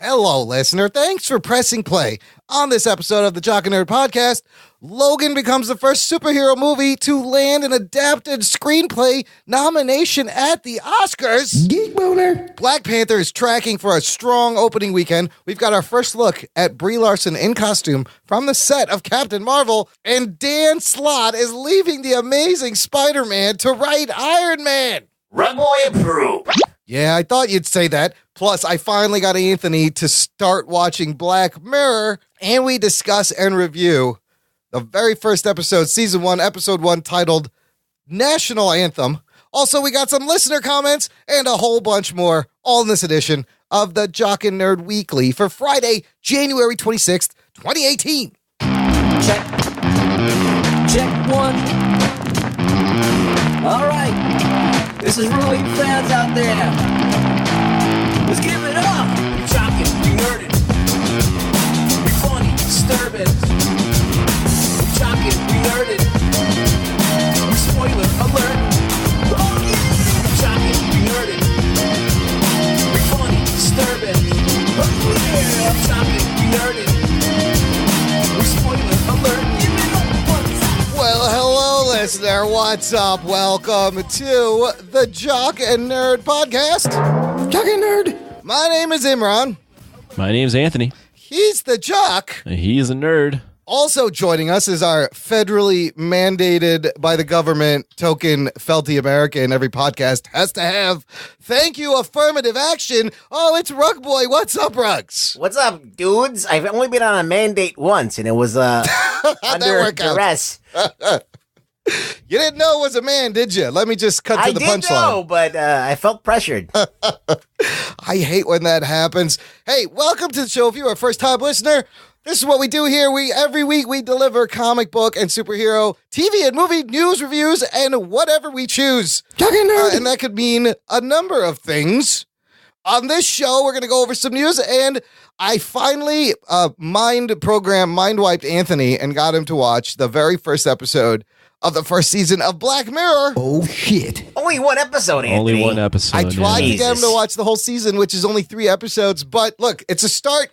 Hello, listener. Thanks for pressing play on this episode of the Jock and Nerd podcast. Logan becomes the first superhero movie to land an adapted screenplay nomination at the Oscars. Geek boner. Black Panther is tracking for a strong opening weekend. We've got our first look at Brie Larson in costume from the set of Captain Marvel, and Dan Slott is leaving the Amazing Spider-Man to write Iron Man. Rugboy approved. Yeah, I thought you'd say that. Plus, I finally got Anthony to start watching Black Mirror, and we discuss and review the very first episode, season 1, episode 1, titled National Anthem. Also, we got some listener comments and a whole bunch more, all in this edition of the Jock and Nerd Weekly for Friday, January 26th, 2018. Check. Check one. All right. This is really fans out there. Let's give it up. We jockin', we nerdin'. We funny, disturbing. We jockin', we nerdin'. We spoiler alert. Oh yeah. We jockin', we nerdin'. We funny, disturbing. Oh yeah. I'm jockin', we nerdin'. We spoiler alert. Give it up. Well, hello, listener. What's up? Welcome to the Jock and Nerd podcast. Jock and Nerd. My name is Imran. My name's Anthony. He's the Jock. He is a nerd. Also joining us is our federally mandated by the government token felty American every podcast has to have. Thank you, affirmative action. Oh, it's Rugboy. What's up, Rugs? What's up, dudes? I've only been on a mandate once, and it was under duress. You didn't know it was a man, did you? Let me just cut to the punchline. I did know, but I felt pressured. I hate when that happens. Hey, welcome to the show. If you're a first-time listener, this is what we do here. Every week we deliver comic book and superhero, TV and movie news reviews, and whatever we choose. And that could mean a number of things. On this show, we're going to go over some news, and I finally mind wiped Anthony and got him to watch the very first episode of the first season of Black Mirror. Oh, shit. Only one episode, Anthony. Only one episode. I tried to get him Jesus. to watch the whole season, which is only 3 episodes, but look, it's a start.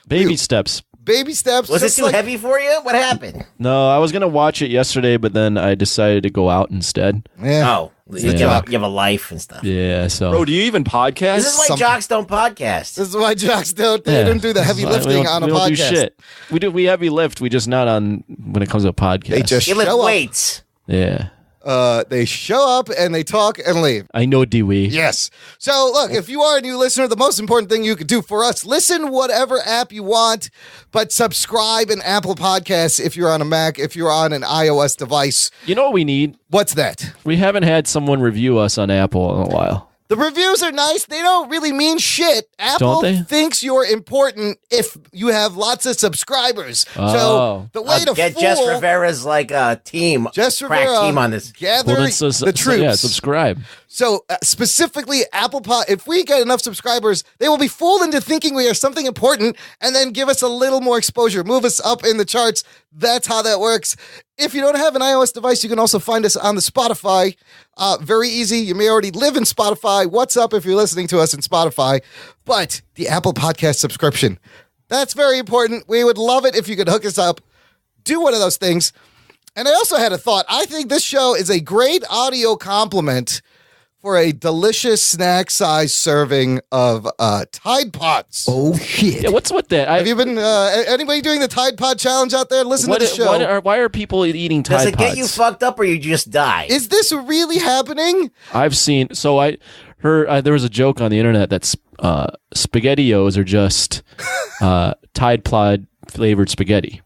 Baby steps. Baby steps. Was it just too heavy for you? What happened? No, I was going to watch it yesterday, but then I decided to go out instead. Yeah. Oh, you have a life and stuff. Yeah, so. Bro, do you even podcast? This is why jocks don't podcast. This is why jocks don't do the heavy lifting on a we don't podcast. do shit. We heavy lift. We just not on when it comes to a podcast. They just You lift show up. weights. Yeah. They show up and they talk and leave. I know Dewey. Yes. So, look, if you are a new listener, the most important thing you could do for us, listen whatever app you want, but subscribe in Apple Podcasts if you're on a Mac, if you're on an iOS device. You know what we need? What's that? We haven't had someone review us on Apple in a while. The reviews are nice. They don't really mean shit. Apple Don't they? thinks you're important if you have lots of subscribers. Oh. So the way to Get fool Jess Rivera's team. Jess crack Rivera team on this. gather Well, then, the troops. Yeah, subscribe. So specifically Apple Pod, if we get enough subscribers, they will be fooled into thinking we are something important and then give us a little more exposure, move us up in the charts. That's how that works. If you don't have an iOS device, you can also find us on the Spotify. Very easy. You may already live in Spotify. What's up if you're listening to us in Spotify? But the Apple Podcast subscription, that's very important. We would love it if you could hook us up. Do one of those things. And I also had a thought. I think this show is a great audio complement for a delicious snack-sized serving of Tide Pods. Oh, shit. Yeah, what's with that? Have you been, anybody doing the Tide Pod challenge out there? Listen to the show. Why are people eating Tide Does Pods? it get you fucked up or you just die? Is this really happening? I've seen. So I heard there was a joke on the internet that SpaghettiOs are just Tide Pod flavored spaghetti.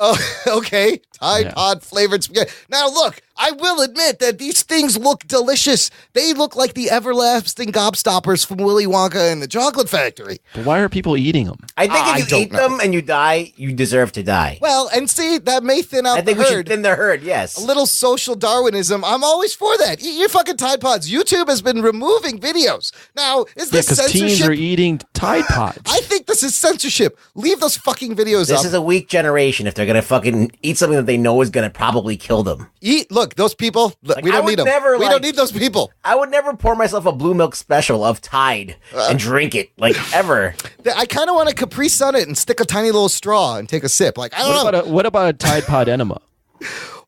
Oh, okay. Tide Pod flavored spaghetti. Now, look, I will admit that these things look delicious. They look like the everlasting gobstoppers from Willy Wonka and the Chocolate Factory. But why are people eating them? I think if you eat them and you die, you deserve to die. Well, and see, that may thin out I think the we herd. should thin the herd, yes. A little social Darwinism. I'm always for that. Eat your fucking Tide Pods. YouTube has been removing videos. Now, is this Because censorship? teens are eating Tide Pods. I think the This is censorship. Leave those fucking videos up. This is a weak generation if they're going to fucking eat something that they know is going to probably kill them. Look, those people, we don't need them. We don't need those people. I would never pour myself a blue milk special of Tide and drink it, like, ever. I kind of want to Capri Sun it and stick a tiny little straw and take a sip. Like, I don't know. What about a Tide Pod enema?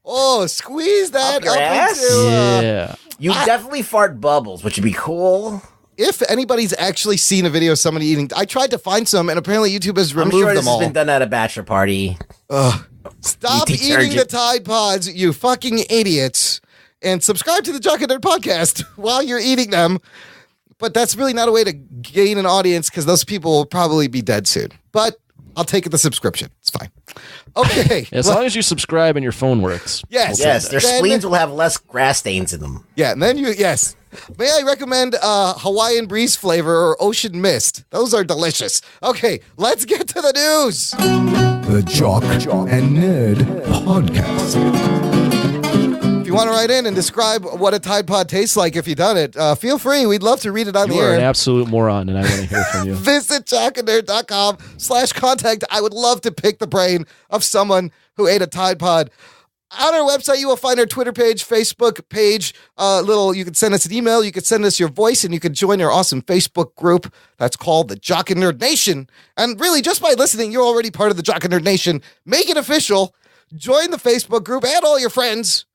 Oh, squeeze that Up your up ass? into, Yeah. You definitely fart bubbles, which would be cool. If anybody's actually seen a video of somebody eating, I tried to find some, and apparently YouTube has removed I'm sure this them all. has been done at a bachelor party. Stop eating Detergent. the Tide Pods, you fucking idiots, and subscribe to the Jock and Nerd podcast while you're eating them. But that's really not a way to gain an audience because those people will probably be dead soon. But I'll take the subscription. It's fine. Okay. As long as you subscribe and your phone works. Yes. Yes, their Then- spleens will have less grass stains in them. Yeah, and then yes. May I recommend Hawaiian Breeze flavor or Ocean Mist? Those are delicious. Okay, let's get to the news. The Jock and Nerd Podcast. If you want to write in and describe what a Tide Pod tastes like if you've done it, feel free. We'd love to read it on You the are air. an absolute moron, and I want to hear from you. Visit jockandnerd.com/contact. I would love to pick the brain of someone who ate a Tide Pod. On our website, you will find our Twitter page, Facebook page. You can send us an email, you can send us your voice, and you can join our awesome Facebook group that's called the Jock and Nerd Nation. And really, just by listening, you're already part of the Jock and Nerd Nation. Make it official. Join the Facebook group. Add all your friends.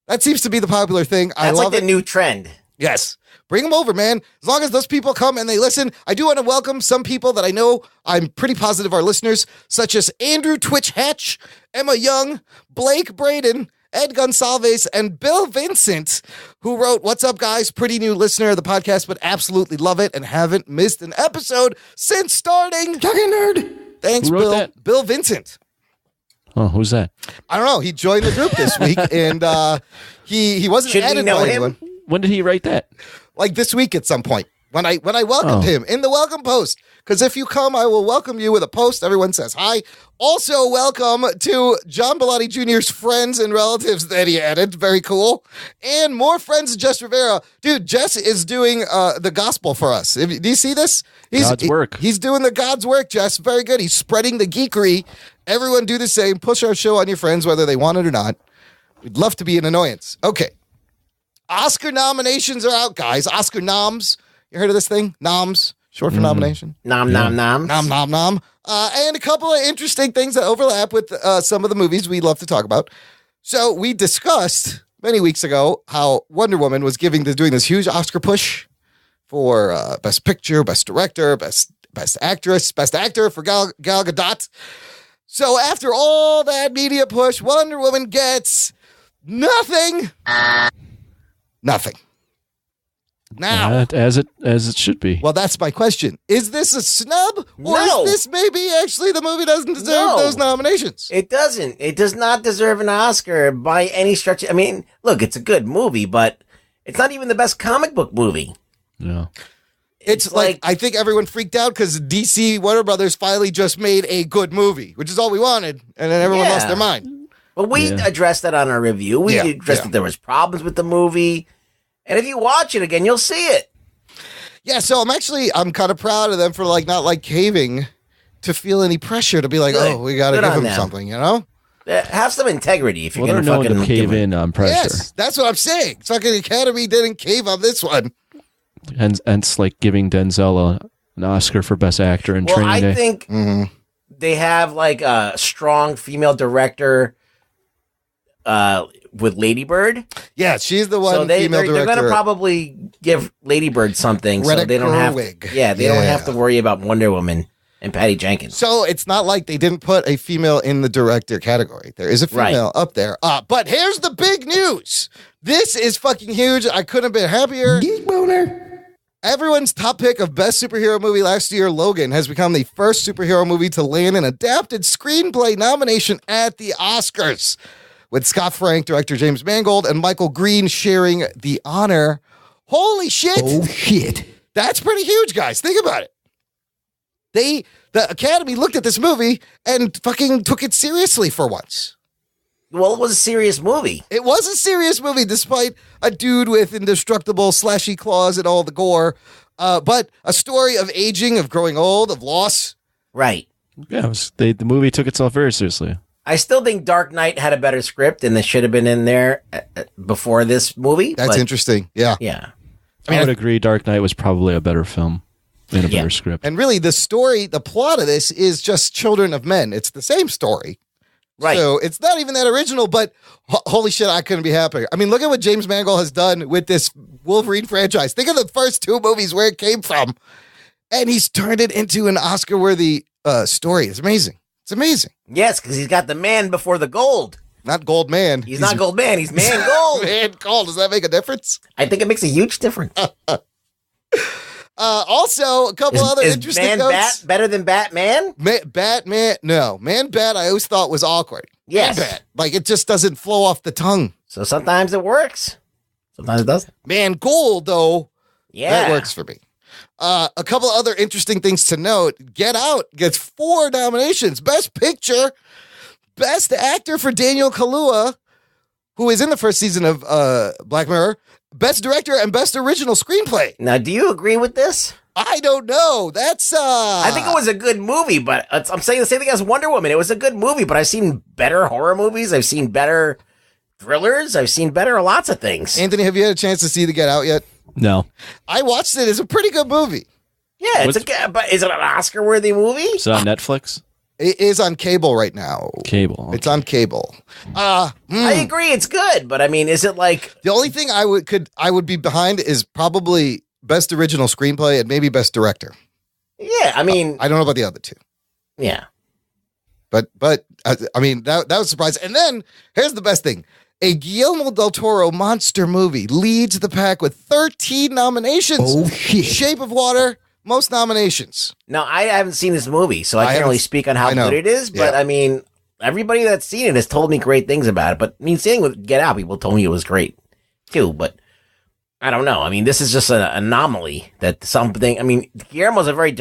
That seems to be the popular thing. I That's love like the it. new trend. Yes. Bring them over, man. As long as those people come and they listen. I do want to welcome some people that I know I'm pretty positive are listeners, such as Andrew Twitch Hatch, Emma Young, Blake Braden, Ed Gonsalves, and Bill Vincent, who wrote, "What's up, guys? Pretty new listener of the podcast, but absolutely love it and haven't missed an episode since starting." Jock and Nerd. Thanks, Who wrote Bill. that? Bill Vincent. Oh, who's that? I don't know. He joined the group this week, and he wasn't Should we added know by him? anyone. When did he write that? Like this week at some point when I welcomed him in the welcome post. Because if you come, I will welcome you with a post. Everyone says hi. Also, welcome to John Bellotti Jr.'s friends and relatives that he added. Very cool. And more friends of Jess Rivera. Dude, Jess is doing the gospel for us. Do you see this? God's work. He's doing the God's work, Jess. Very good. He's spreading the geekery. Everyone do the same. Push our show on your friends, whether they want it or not. We'd love to be an annoyance. Okay. Oscar nominations are out, guys. Oscar noms. You heard of this thing? Noms. Short for nomination. Nom, nom, nom. Nom, nom, nom. And a couple of interesting things that overlap with some of the movies we love to talk about. So we discussed many weeks ago how Wonder Woman was doing this huge Oscar push for Best Picture, Best Director, Best Actress, Best Actor for Gal Gadot. So after all that media push, Wonder Woman gets nothing. Nothing. Now, As it should be. well, that's my question. Is this a snub? Or No. is this maybe actually the movie doesn't deserve No. those nominations? It doesn't. It does not deserve an Oscar by any stretch. I mean, look, it's a good movie, but it's not even the best comic book movie. Yeah. It's like I think everyone freaked out because DC Warner Brothers finally just made a good movie, which is all we wanted, and then everyone lost their mind. But we addressed that on our review. We addressed that there was problems with the movie. And if you watch it again, you'll see it. Yeah, so I'm kind of proud of them for not caving to feel any pressure to be like, Good. oh, we got to Good give on them them. something, you know? Have some integrity if you're Well, they're going to known fucking to cave in on pressure. Yes, that's what I'm saying. Fucking Academy didn't cave on this one. And it's like giving Denzel an Oscar for Best Actor in Well, Training I Day. think they have a strong female director with Lady Bird. Yeah, she's the one So they're female going director. to probably give Lady Bird something so they don't have Gerwig. they don't have to worry about Wonder Woman and Patty Jenkins. So it's not like they didn't put a female in the director category. There is a female up there. But here's the big news. This is fucking huge. I couldn't have been happier. Geek Boner. Everyone's top pick of best superhero movie last year, Logan, has become the first superhero movie to land an adapted screenplay nomination at the Oscars, with Scott Frank, director James Mangold, and Michael Green sharing the honor. Holy shit. Oh, shit. That's pretty huge, guys. Think about it. The Academy looked at this movie and fucking took it seriously for once. Well, it was a serious movie. It was a serious movie, despite a dude with indestructible slashy claws and all the gore. But a story of aging, of growing old, of loss, Right. Yeah, the movie took itself very seriously. I still think Dark Knight had a better script and it should have been in there before this movie. That's interesting. Yeah. Yeah. I would agree. Dark Knight was probably a better film and a better script. And really, the plot of this is just Children of Men. It's the same story. Right. So it's not even that original, but holy shit, I couldn't be happier. I mean, look at what James Mangold has done with this Wolverine franchise. Think of the first two movies where it came from. And he's turned it into an Oscar-worthy story. It's amazing. It's amazing. Yes, because he's got the man before the gold. Not Gold Man. He's not Gold Man. He's Man Gold. Man Gold. Does that make a difference? I think it makes a huge difference. Also, a couple other interesting Man notes. Bat better than Batman? Batman, no. Man Bat, I always thought was awkward. Yes. Man Bat, like it just doesn't flow off the tongue. So sometimes it works. Sometimes it doesn't. Man Gold, though, Yeah. that works for me. A couple other interesting things to note. Get Out gets 4 nominations. Best Picture, Best Actor for Daniel Kaluuya, who is in the first season of Black Mirror, Best Director and Best Original Screenplay. Now, do you agree with this? I don't know. That's I think it was a good movie, but I'm saying the same thing as Wonder Woman. It was a good movie, but I've seen better horror movies. I've seen better thrillers. I've seen better lots of things. Anthony, have you had a chance to see the Get Out yet? No. I watched it. It's a pretty good movie. Yeah, but is it an Oscar-worthy movie? Is it on Netflix? It is on cable right now. Cable. It's on cable. I agree, it's good, but I mean, is it like The only thing I would be behind is probably Best Original Screenplay and maybe Best Director. Yeah, I mean, I don't know about the other two, yeah. but I mean that was surprising. And then here's the best thing: a Guillermo del Toro monster movie leads the pack with 13 nominations. Oh, shit. Shape of Water, most nominations. Now, I haven't seen this movie, so I can't haven't- really speak on how I know. good it is, but Yeah. I mean, everybody that's seen it has told me great things about it. But I mean, same with Get Out, people told me it was great too, but I don't know. I mean, this is just an anomaly that something, I mean, Guillermo's a very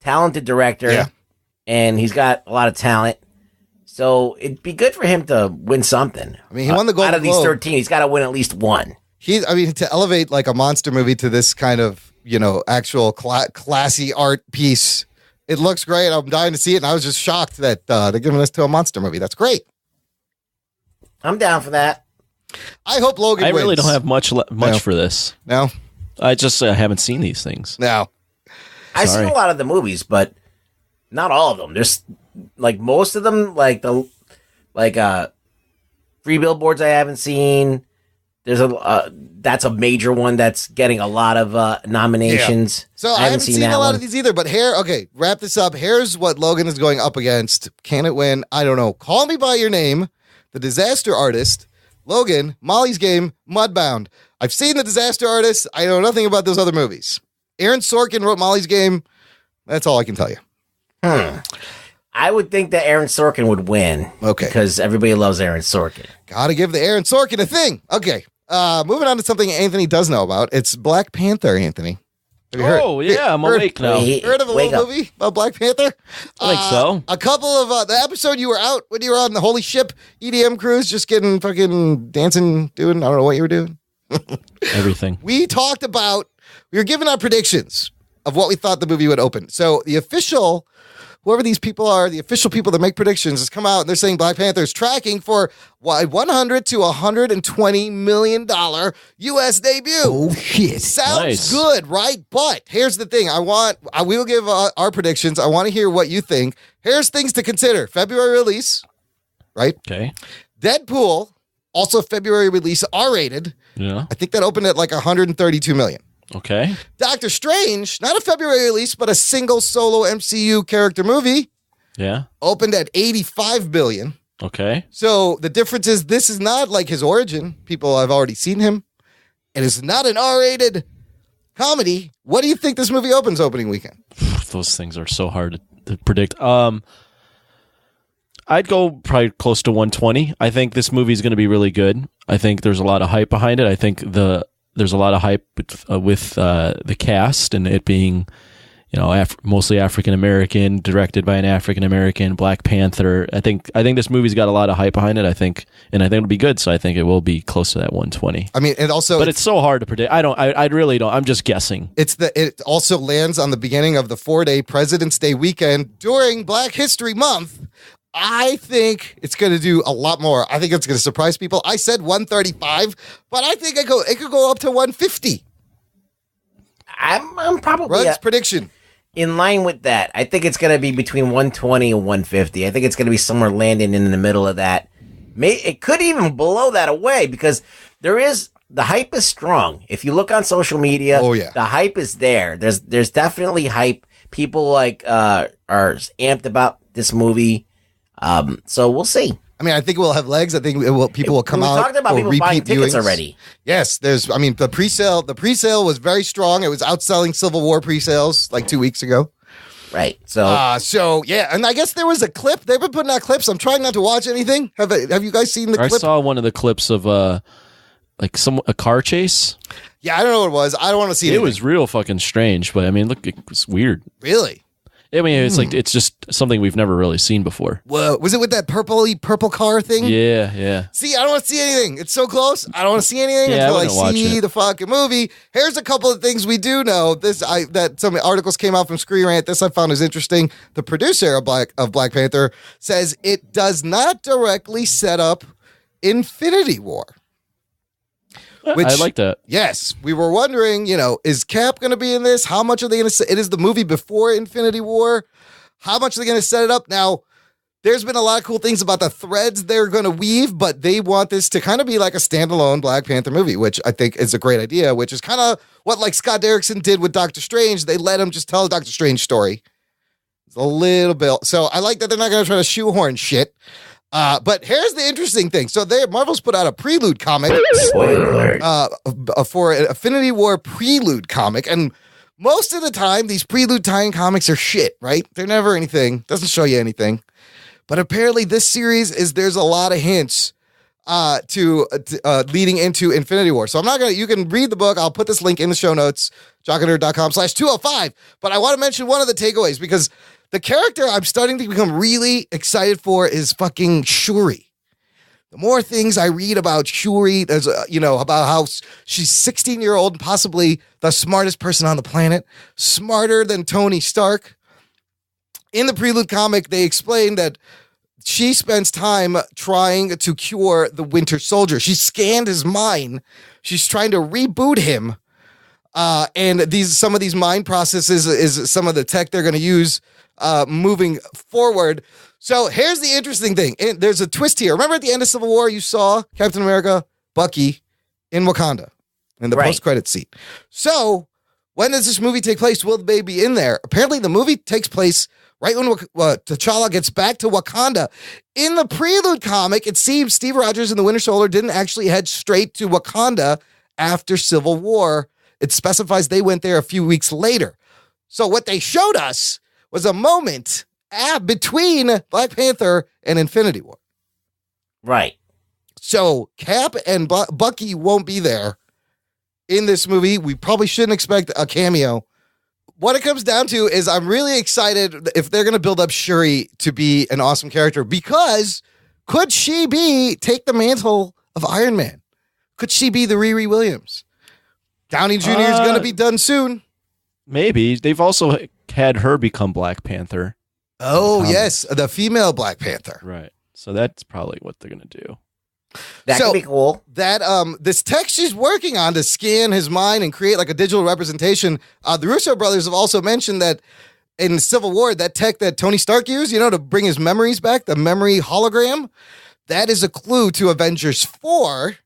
talented director, Yeah. and he's got a lot of talent. So it'd be good for him to win something. I mean, he won the Golden Out of these Globe. 13, he's got to win at least one. To elevate like a monster movie to this kind of, actual classy art piece. It looks great. I'm dying to see it. And I was just shocked that they're giving this to a monster movie. That's great. I'm down for that. I hope Logan I wins. really don't have much No. for this. No? I just haven't seen these things. No. I've seen Sorry. a lot of the movies, but not all of them. There's like most of them, Free Billboards I haven't seen. There's that's a major one that's getting a lot of nominations. So I haven't seen that a lot one. of these either, but wrap this up. Here's what Logan is going up against. Can it win? I don't know. Call Me By Your Name, The Disaster Artist, Logan, Molly's Game, Mudbound. I've seen The Disaster Artist. I know nothing about those other movies. Aaron Sorkin wrote Molly's Game. That's all I can tell you. I would think that Aaron Sorkin would win. Okay. Because everybody loves Aaron Sorkin. Gotta give the Aaron Sorkin a thing. Okay. Moving on to something Anthony does know about. It's Black Panther, Anthony. Have you heard? Oh, yeah, I'm awake now. Heard of a Wake little up. movie about Black Panther? I think so. A couple of the episode you were out when you were on the Holy Ship EDM cruise, just getting fucking dancing, doing, I don't know what you were doing. Everything. We talked about, we were giving our predictions of what we thought the movie would open. So the official, whoever these people are, the official people that make predictions has come out and they're saying Black Panther is tracking for $100 to $120 million U.S. debut. Oh, shit. Sounds Nice. good, right? But here's the thing. We will give our predictions. I want to hear what you think. Here's things to consider. February release, right? Okay. Deadpool, also February release, R-rated. Yeah. I think that opened at like 132 million. Okay. Doctor Strange, not a February release, but a single solo MCU character movie, Yeah. opened at 85 billion. Okay. So the difference is this is not like his origin. People have already seen him. It is not an R-rated comedy. What do you think this movie opens opening weekend? Those things are so hard to predict. I'd go probably close to 120. I think this movie is going to be really good. I think there's a lot of hype behind it. I think there's a lot of hype with the cast and it being mostly African American, directed by an African American, Black Panther. I think this movie's got a lot of hype behind it. I think it'll be good. So I think it will be close to that 120. I mean, and also, but it's so hard to predict. I really don't. I'm just guessing. It also lands on the beginning of the 4-day President's Day weekend during Black History Month. I think it's going to do a lot more. I think it's going to surprise people. I said 135, but I think it could go up to 150. I'm probably Rug's prediction. In line with that. I think it's going to be between 120 and 150. I think it's going to be somewhere landing in the middle of that. It could even blow that away because the hype is strong. If you look on social media, the hype is there. There's definitely hype. People are amped about this movie. So we'll see. I mean, I think it will have legs. I think people will come out. We talked about people buying tickets already. Yes, the pre-sale. The pre-sale was very strong. It was outselling Civil War pre-sales like 2 weeks ago. Right. So yeah, and I guess there was a clip. They've been putting out clips. I'm trying not to watch anything. Have you guys seen the clip? I saw one of the clips of a car chase. Yeah, I don't know what it was. I don't want to see it. It was real fucking strange, but I mean, look, it was weird. Really? I mean, it's just something we've never really seen before. Whoa, was it with that purple car thing? Yeah. See, I don't want to see anything. It's so close. I don't want to see anything until I see the fucking movie. Here's a couple of things we do know. That some articles came out from Screen Rant. This I found is interesting. The producer of Black Panther says it does not directly set up Infinity War. Which, I like that. Yes. We were wondering, is Cap going to be in this? How much are they going to it is the movie before Infinity War. How much are they going to set it up? Now, there's been a lot of cool things about the threads they're going to weave, but they want this to kind of be like a standalone Black Panther movie, which I think is a great idea, which is kind of what like Scott Derrickson did with Doctor Strange. They let him just tell a Doctor Strange story. It's a little bit. So I like that they're not going to try to shoehorn shit. But here's the interesting thing. So Marvel's put out a prelude comic for an Infinity War prelude comic. And most of the time, these prelude tie-in comics are shit, right? They're never anything. Doesn't show you anything. But apparently this series there's a lot of hints to leading into Infinity War. So you can read the book. I'll put this link in the show notes, jockandnerd.com/205. But I want to mention one of the takeaways because the character I'm starting to become really excited for is fucking Shuri. The more things I read about Shuri, there's about how she's 16-year-old and possibly the smartest person on the planet, smarter than Tony Stark. In the prelude comic, they explain that she spends time trying to cure the Winter Soldier. She scanned his mind. She's trying to reboot him. And some of these mind processes is some of the tech they're going to use moving forward. So here's the interesting thing. There's a twist here. Remember at the end of Civil War, you saw Captain America, Bucky in Wakanda in the post-credit scene. So when does this movie take place? Will the baby be in there? Apparently the movie takes place right when T'Challa gets back to Wakanda. In the prelude comic, it seems Steve Rogers and the Winter Soldier didn't actually head straight to Wakanda after Civil War. It specifies they went there a few weeks later. So what they showed us was a moment between Black Panther and Infinity War. Right. So Cap and Bucky won't be there in this movie. We probably shouldn't expect a cameo. What it comes down to is I'm really excited if they're going to build up Shuri to be an awesome character, because could she take the mantle of Iron Man? Could she be the Riri Williams? Downey Jr. is going to be done soon. Maybe. They've also had her become Black Panther. Oh, yes. The female Black Panther. Right. So that's probably what they're going to do. That could be cool. That this tech she's working on to scan his mind and create like a digital representation. The Russo brothers have also mentioned that in Civil War, that tech that Tony Stark used, to bring his memories back, the memory hologram, that is a clue to Avengers 4.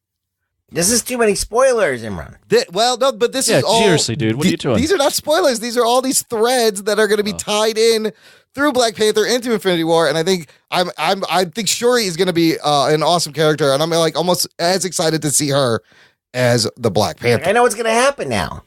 This is too many spoilers, Imran. No, but this is all... seriously, dude. What are you doing? These are not spoilers. These are all these threads that are going to be tied in through Black Panther into Infinity War, and I think I think Shuri is going to be an awesome character, and I'm like almost as excited to see her as the Black Panther. I know what's going to happen now.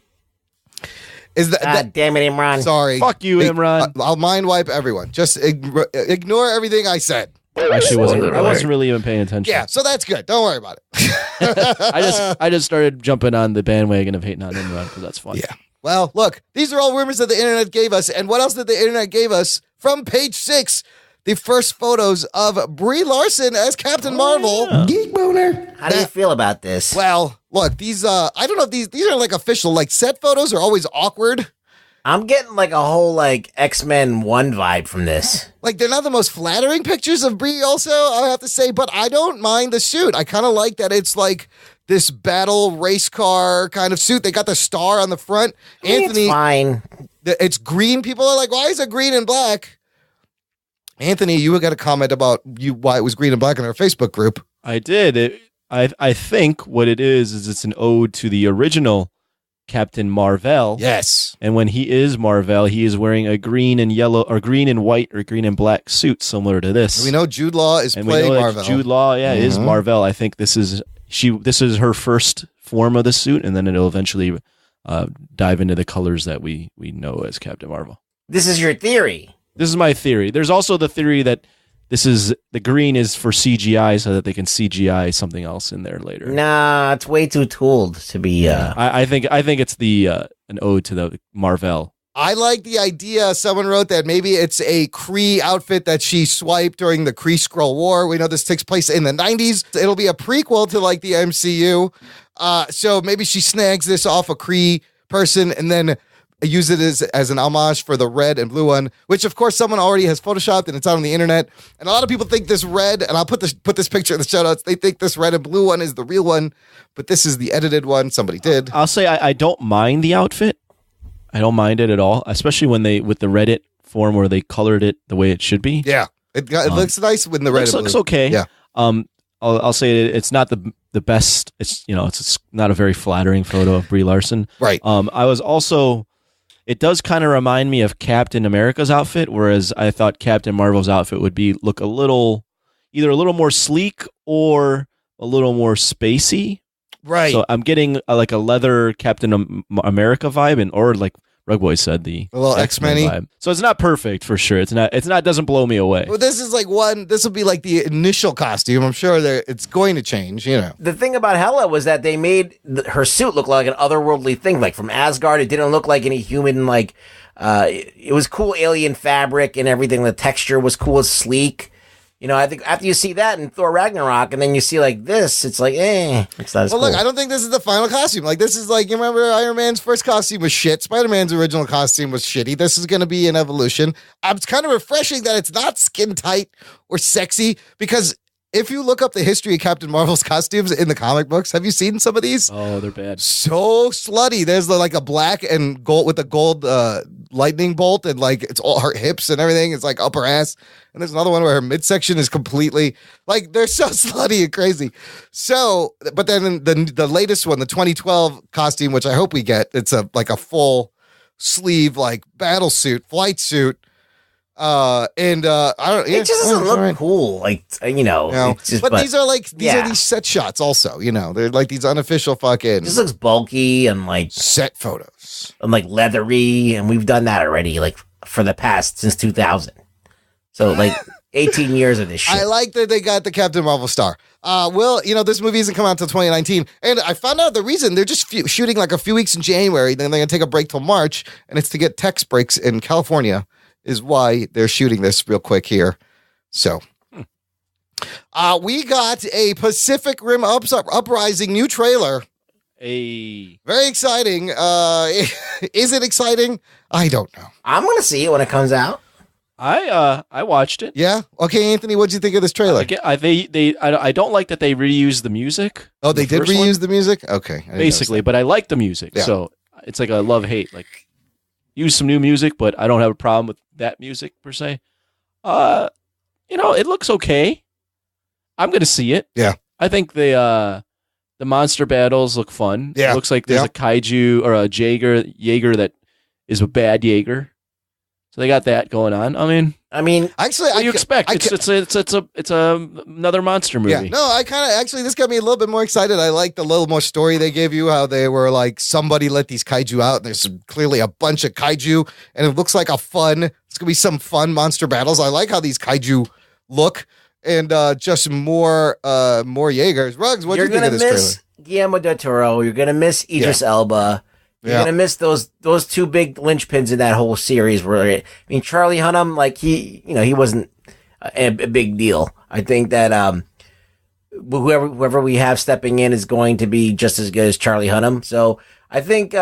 Is that damn it, Imran? Sorry, fuck you, Imran. I'll mind wipe everyone. Just ignore everything I said. Actually, I wasn't really even paying attention. Yeah, so that's good. Don't worry about it. I just started jumping on the bandwagon of hating on Imran because that's fun. Yeah. Well, look, these are all rumors that the internet gave us. And what else did the internet give us? From page 6, the first photos of Brie Larson as Captain Marvel. yeah. Geek boner. How do you feel about this? Well, look, these, I don't know if these are like official, like set photos are always awkward. I'm getting like a whole like X-Men 1 vibe from this. Like, they're not the most flattering pictures of Brie also, I have to say, but I don't mind the suit. I kind of like that it's like this battle race car kind of suit. They got the star on the front. Anthony, It's fine. it's green. People are like, why is it green and black? Anthony, you got a comment about why it was green and black in our Facebook group. I did. I think what it is it's an ode to the original Captain Marvel. Yes. And when he is Marvel, he is wearing a green and yellow or green and white or green and black suit similar to this. We know Jude Law is and we playing know that Marvel. Jude Law, is Mhm. Marvel. I think this is her first form of the suit, and then it'll eventually dive into the colors that we know as Captain Marvel. This is your theory. This is my theory. There's also the theory that the green is for CGI so that they can CGI something else in there later. Nah, it's way too tooled to be. I think it's an ode to the Marvel. I like the idea. Someone wrote that maybe it's a Kree outfit that she swiped during the Kree Skrull War. We know this takes place in the 90s. It'll be a prequel to like the MCU. So maybe she snags this off a Kree person and then use it as an homage for the red and blue one, which of course someone already has photoshopped and it's out on the internet. And a lot of people think this red, and I'll put this picture in the show notes. They think this red and blue one is the real one, but this is the edited one. Somebody did. I'll say I don't mind the outfit. I don't mind it at all, especially when with the Reddit form where they colored it the way it should be. Yeah, it looks nice with the red. and Looks blue. okay. Yeah. I'll say it's not the best. It's it's not a very flattering photo of Brie Larson. Right. I was also. It does kind of remind me of Captain America's outfit, whereas I thought Captain Marvel's outfit would look either a little more sleek or a little more spacey. Right. So I'm getting like a leather Captain America vibe, or like Rugboy said, the A little X-Men X-Men-y. vibe. So it's not perfect for sure. It's not. Doesn't blow me away. Well, this is like this will be like the initial costume. I'm sure it's going to change, The thing about Hela was that they made her suit look like an otherworldly thing, like from Asgard. It didn't look like any human, like, it was cool alien fabric and everything. The texture was cool, it's sleek. I think after you see that in Thor Ragnarok and then you see like this, it's like, it's not as Well, cool. look, I don't think this is the final costume. Like, this is like, you remember Iron Man's first costume was shit. Spider-Man's original costume was shitty. This is going to be an evolution. It's kind of refreshing that it's not skin tight or sexy, because if you look up the history of Captain Marvel's costumes in the comic books, have you seen some of these? Oh, they're bad. So slutty. There's like a black and gold with a gold lightning bolt, and like it's all her hips and everything. It's like upper ass. And there's another one where her midsection is completely like, they're so slutty and crazy. So, but then the latest one, the 2012 costume, which I hope we get, it's like a full sleeve like battle suit, flight suit. I don't. Yeah, it just doesn't look all right. cool. Like, No. it's just, but these are like yeah. these set shots also. They're like these unofficial fucking it just looks bulky and like set photos. leathery, and we've done that already, like for the past since 2000. So like 18 years of this shit. I like that they got the Captain Marvel star. This movie isn't coming out until 2019, and I found out the reason they're just shooting like a few weeks in January, then they're gonna take a break till March, and it's to get tax breaks in California, is why they're shooting this real quick here. So, we got a Pacific Rim Uprising new trailer. Very exciting. Is it exciting? I don't know. I'm gonna see it when it comes out. I watched it. Yeah. Okay, Anthony, what'd you think of this trailer? I don't like that they reused the music. Oh, they did first one, reuse the music? Okay. I didn't basically, notice but I like the music. Yeah. So it's like a love-hate. Like, use some new music, but I don't have a problem with that music per se. It looks okay. I'm gonna see it. Yeah. I think the monster battles look fun. Yeah. It looks like there's a kaiju or a Jaeger that is a bad Jaeger. So they got that going on. I mean, that. Actually, what do you expect? It's another monster movie. Yeah, no, I kind of actually, this got me a little bit more excited. I liked the little more story they gave you, how they were like, somebody let these kaiju out. And there's clearly a bunch of kaiju, and it looks like it's going to be some fun monster battles. I like how these kaiju look, and just more Jaegers. Rugs, what do you think of this trailer? Guillermo del Toro. You're gonna miss Idris Elba. You're gonna miss those two big linchpins in that whole series. Where Charlie Hunnam, like he wasn't a big deal. I think that whoever we have stepping in is going to be just as good as Charlie Hunnam. So I think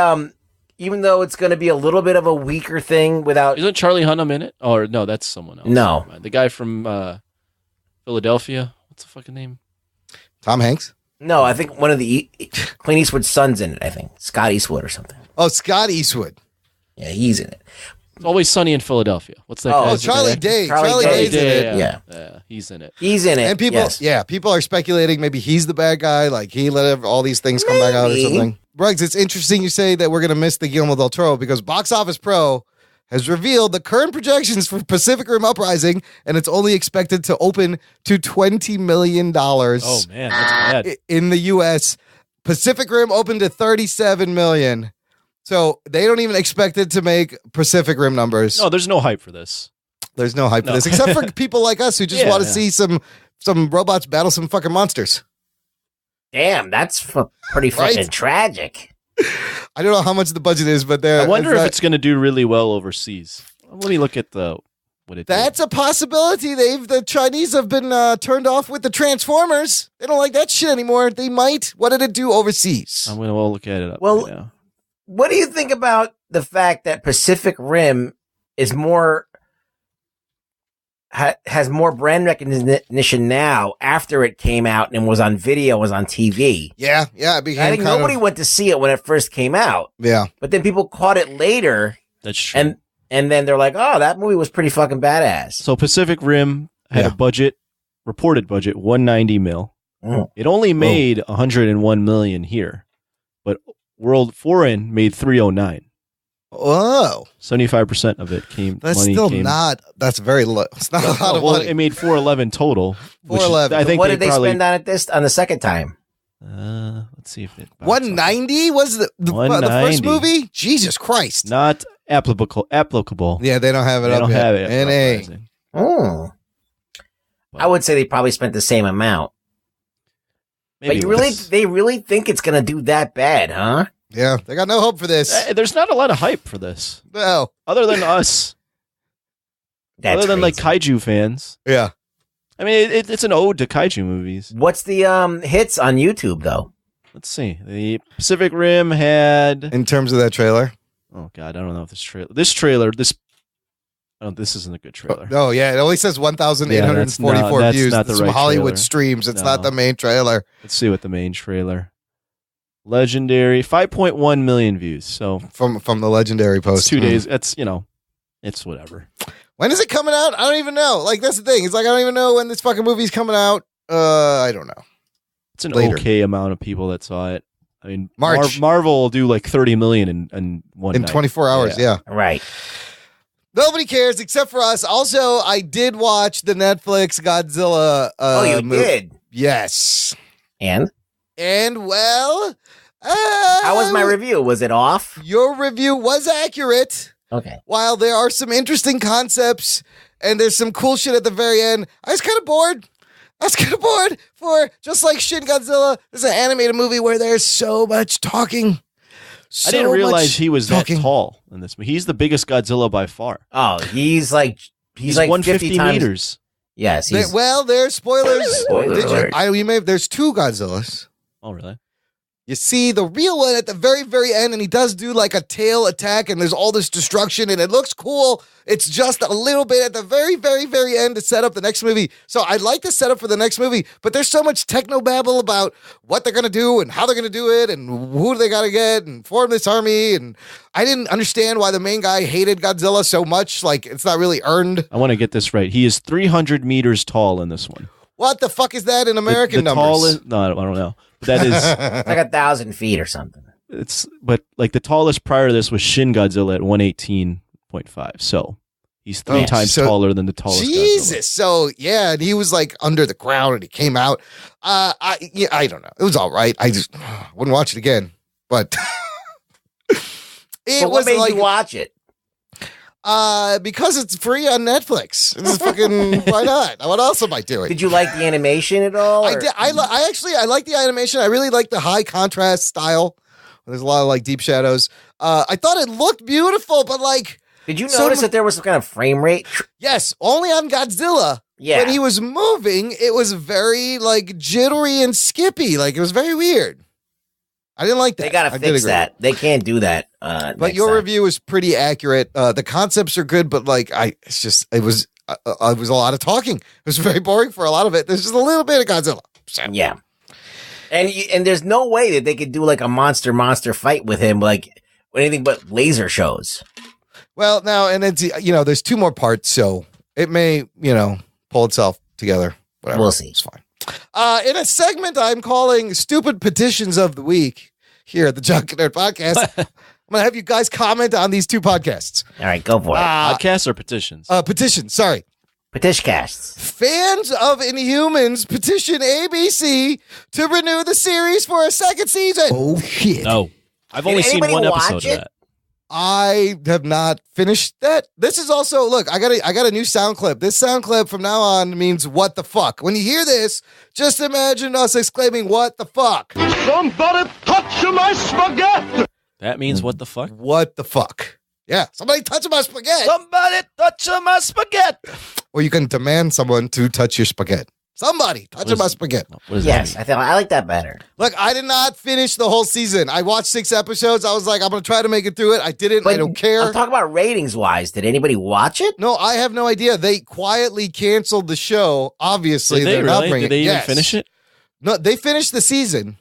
even though it's going to be a little bit of a weaker thing without... Isn't Charlie Hunnam in it? Or no, that's someone else. No. The guy from Philadelphia. What's the fucking name? Tom Hanks? No, I think one of the Clint Eastwood's sons in it, I think. Scott Eastwood or something. Oh, Scott Eastwood. Yeah, he's in it. It's Always Sunny in Philadelphia. What's that? Oh, guy's Charlie name? Day. Charlie Day's in Day, it. Yeah. He's in it. He's in it. And people, yes. people are speculating maybe he's the bad guy, like he let all these things come back out or something. Bruggs, it's interesting you say that we're going to miss the Guillermo del Toro because Box Office Pro has revealed the current projections for Pacific Rim Uprising, and it's only expected to open to $20 million. Oh, man, that's bad. In the U.S. Pacific Rim opened to $37 million. So they don't even expect it to make Pacific Rim numbers. No, there's no hype for this. There's no hype for this, except for people like us who just want to see some robots battle some fucking monsters. Damn, that's pretty fucking tragic. I don't know how much the budget is, but I wonder if it's going to do really well overseas. Let me look at what it. That's a possibility. The Chinese have been turned off with the Transformers. They don't like that shit anymore. They might. What did it do overseas? I'm going to look at it up Well, right now. What do you think about the fact that Pacific Rim is more has more brand recognition now after it came out and was on video, was on TV? Yeah, it became. I think nobody went to see it when it first came out. Yeah, but then people caught it later. That's true. And then they're like, "Oh, that movie was pretty fucking badass." So Pacific Rim had a reported budget, $190 million. Mm. It only made $101 million here, but World Foreign made $309. Whoa. 75% of it came. That's not. That's very low. It's not a lot of money. It made $411 total. $411. I think what did they spend on it on the second time? Let's see if it. 190 was the first movie. Jesus Christ! Not applicable. Yeah, they don't have it. They up don't yet. have it. NA. Oh. I would say they probably spent the same amount. Maybe but they really think it's gonna do that bad, huh? Yeah, they got no hope for this. There's not a lot of hype for this. No, other than us. That's other than crazy. like kaiju fans. Yeah, I mean it's an ode to kaiju movies. What's the hits on YouTube though? Let's see. The Pacific Rim had, in terms of that trailer. Oh God, I don't know if this trailer. This isn't a good trailer. Oh yeah, it only says 1,844 that's views. not the Some right Hollywood trailer. streams. It's No. not the main trailer. Let's see what the main trailer. Legendary, 5.1 million views. So from the legendary post, it's 2 days. That's it's whatever. When is it coming out? I don't even know. Like that's the thing. It's like I don't even know when this fucking movie's coming out. I don't know. It's an Later. okay amount of people that saw it. I mean, March. Marvel will do like 30 million in one in night. 24 hours. Yeah. Right. Nobody cares except for us. Also, I did watch the Netflix Godzilla. You did? Yes. And well, how was my review? Was it off? Your review was accurate. Okay. While there are some interesting concepts and there's some cool shit at the very end, I was kind of bored. For just like Shin Godzilla, this is an animated movie where there's so much talking. I didn't realize he was that tall in this movie. He's the biggest Godzilla by far. Oh, he's like 150 meters. Yes. There's spoilers. Spoiler alert. There's two Godzillas. Oh, really? You see the real one at the very, very end, and he does do like a tail attack, and there's all this destruction, and it looks cool. It's just a little bit at the very, very, very end to set up the next movie. So I'd like to set up for the next movie, but there's so much technobabble about what they're going to do and how they're going to do it and who they got to get and form this army. And I didn't understand why the main guy hated Godzilla so much. Like, it's not really earned. I want to get this right. He is 300 meters tall in this one. What the fuck is that in American numbers? Tallest, no, I don't know. That is like 1,000 feet or something. But like the tallest prior to this was Shin Godzilla at 118.5. So he's three times taller than the tallest. Jesus. Godzilla. So yeah, and he was like under the ground and he came out. I don't know. It was all right. I just wouldn't watch it again. But what made you watch it? Because it's free on Netflix. It's fucking why not? What else am I doing? Did you like the animation at all? I did. I like the animation. I really like the high contrast style. There's a lot of like deep shadows. I thought it looked beautiful, but like, Did you notice that there was some kind of frame rate? yes, only on Godzilla. Yeah. When he was moving, it was very like jittery and skippy. Like it was very weird. I didn't like that. They gotta fix that. They can't do that. But your review is pretty accurate. The concepts are good, but like it was a lot of talking. It was very boring for a lot of it. There's just a little bit of Godzilla. So. Yeah. And there's no way that they could do like a monster fight with him, like anything but laser shows. Well, now, and it's, there's 2 more parts, so it may, pull itself together. Whatever. We'll see. It's fine. In a segment I'm calling Stupid Petitions of the Week here at the Junk Nerd Podcast, I'm going to have you guys comment on these 2 podcasts. All right, go for it. Podcasts or petitions? Petitions, sorry. Petishcasts. Fans of Inhumans petition ABC to renew the series for a 2nd season. Oh, shit. No. I've only seen anybody one episode watch of it? that. I have not finished that. This is also, look, I got a new sound clip. This sound clip from now on means what the fuck. When you hear this, just imagine us exclaiming, what the fuck? Somebody touch my spaghetti! That means what the fuck? What the fuck? Yeah, somebody touch my spaghetti. Somebody touch my spaghetti. Or you can demand someone to touch your spaghetti. Somebody touch my spaghetti. What does Yes, that mean? I like that better. Look, I did not finish the whole season. I watched 6 episodes. I was like, I'm going to try to make it through it. I didn't. I don't care. I'm talking about ratings wise. Did anybody watch it? No, I have no idea. They quietly canceled the show. Obviously, Did they they're not really? bringing Did they even Yes. finish it? No, they finished the season.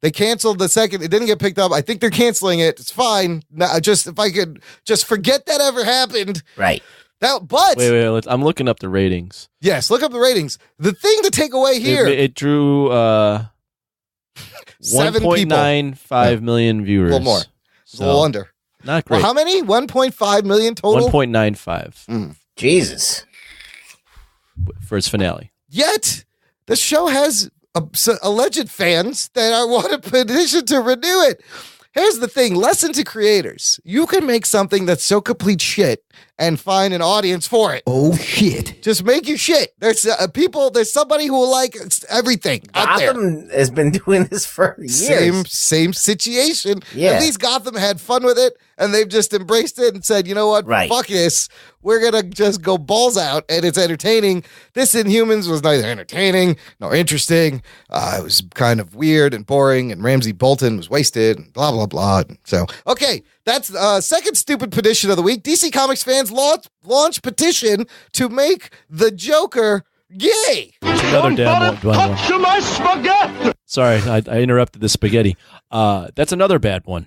They canceled the second. It didn't get picked up. I think they're canceling it. It's fine. Now, if I could just forget that ever happened. Right. But Wait. I'm looking up the ratings. yes, look up the ratings. The thing to take away here, It drew 7 people. 1.95 million viewers. A little more. It's a little under. Not Well, great. how many? 1.5 million total? 1.95 Jesus. for its finale. Yet, the show has alleged fans that want to petition to renew it. Here's the thing. Lesson to creators. You can make something that's so complete shit and find an audience for it. Oh, shit. Just make your shit. There's there's somebody who will like everything out there. Gotham has been doing this for years. Same situation. Yeah. At least Gotham had fun with it, and they've just embraced it and said, you know what? Right. Fuck this. We're going to just go balls out, and it's entertaining. This Inhumans was neither entertaining nor interesting. It was kind of weird and boring, and Ramsey Bolton was wasted, and blah, blah, blah. So, okay, that's second stupid petition of the week. DC Comics fans launch petition to make the Joker gay. Another damn one. Touch my spaghetti! Sorry, I interrupted the spaghetti. That's another bad one.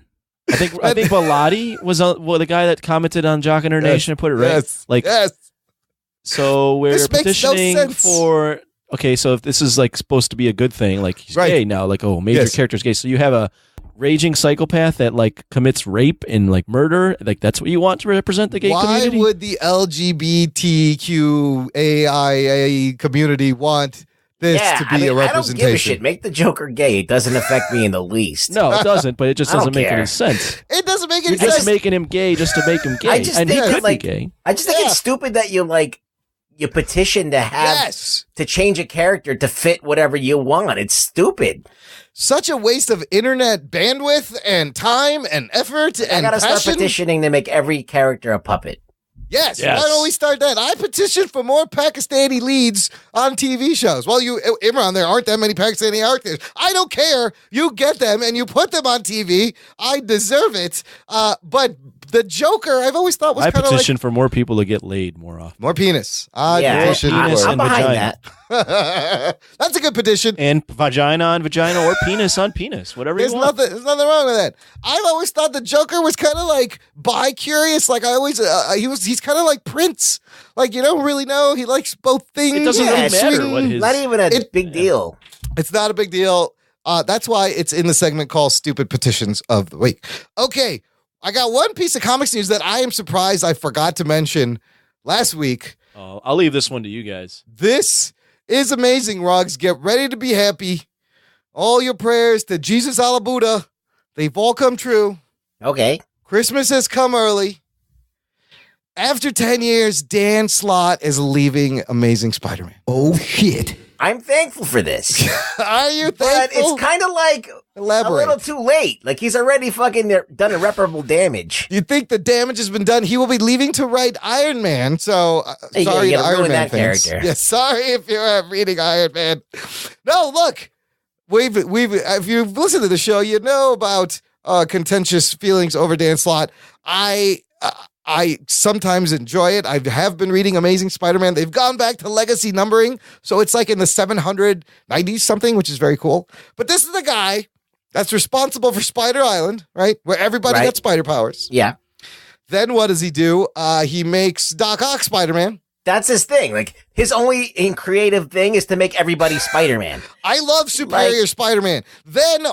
I think Bilotti was the guy that commented on Jock and Her Nation and put it right. Yes. Yes. So we're This makes no petitioning sense. for. Okay, so if this is like supposed to be a good thing, like he's Right. gay now, like major Yes. character's gay. So you have a raging psychopath that like commits rape and like murder. Like that's what you want to represent the gay Why community. would the LGBTQAIA community want this to be a I don't give a representation? shit. Make the Joker gay. It doesn't affect me in the least. No, it doesn't. But it just I don't doesn't make care. any sense. It doesn't make any You're just sense. making him gay just to make him gay, I just and he think that, could like, be gay. I just think Yeah. it's stupid that you petition to have Yes. to change a character to fit whatever you want. It's stupid. Such a waste of internet bandwidth and time and effort I and gotta start passion. petitioning to make every character a puppet. Yes, Yes. why don't we start that? I petitioned for more Pakistani leads on TV shows. Well, Imran, there aren't that many Pakistani actors. I don't care. You get them and you put them on TV. I deserve it. But the Joker, I've always thought was I kind of like petition for more people to get laid more often. more penis. I Yeah, petition penis for I'm and behind vagina. that. That's a good petition. And vagina on vagina or penis on penis, whatever There's you want. nothing wrong with that. I've always thought the Joker was kind of like bi-curious. Like I always, he's kind of like Prince. Like you don't really know. He likes both things. It doesn't really matter what his. Not even a big deal. It's not a big deal. That's why it's in the segment called Stupid Petitions of the Week. Okay, I got one piece of comics news that I am surprised I forgot to mention last week. Oh, I'll leave this one to you guys. This is amazing, Ruggs. Get ready to be happy. All your prayers to Jesus Alabuddha, they've all come true. Okay. Christmas has come early. After 10 years, Dan Slott is leaving Amazing Spider-Man. Oh, shit. I'm thankful for this. Are you But thankful? it's kind of like Elaborate. A little too late. Like, he's already fucking done irreparable damage. You think the damage has been done? He will be leaving to write Iron Man. So Hey, sorry, you to gotta Iron ruin Man that fans. character. Yeah, sorry if you're reading Iron Man. No, look, we've if you've listened to the show, you know about contentious feelings over Dan Slott. I sometimes enjoy it. I have been reading Amazing Spider-Man. They've gone back to legacy numbering, so it's like in the 790s something, which is very cool. But this is the guy that's responsible for Spider Island, right? Where everybody got spider powers. Yeah. Then what does he do? He makes Doc Ock Spider-Man. That's his thing. Like, his only creative thing is to make everybody Spider-Man. I love Superior Spider-Man. Then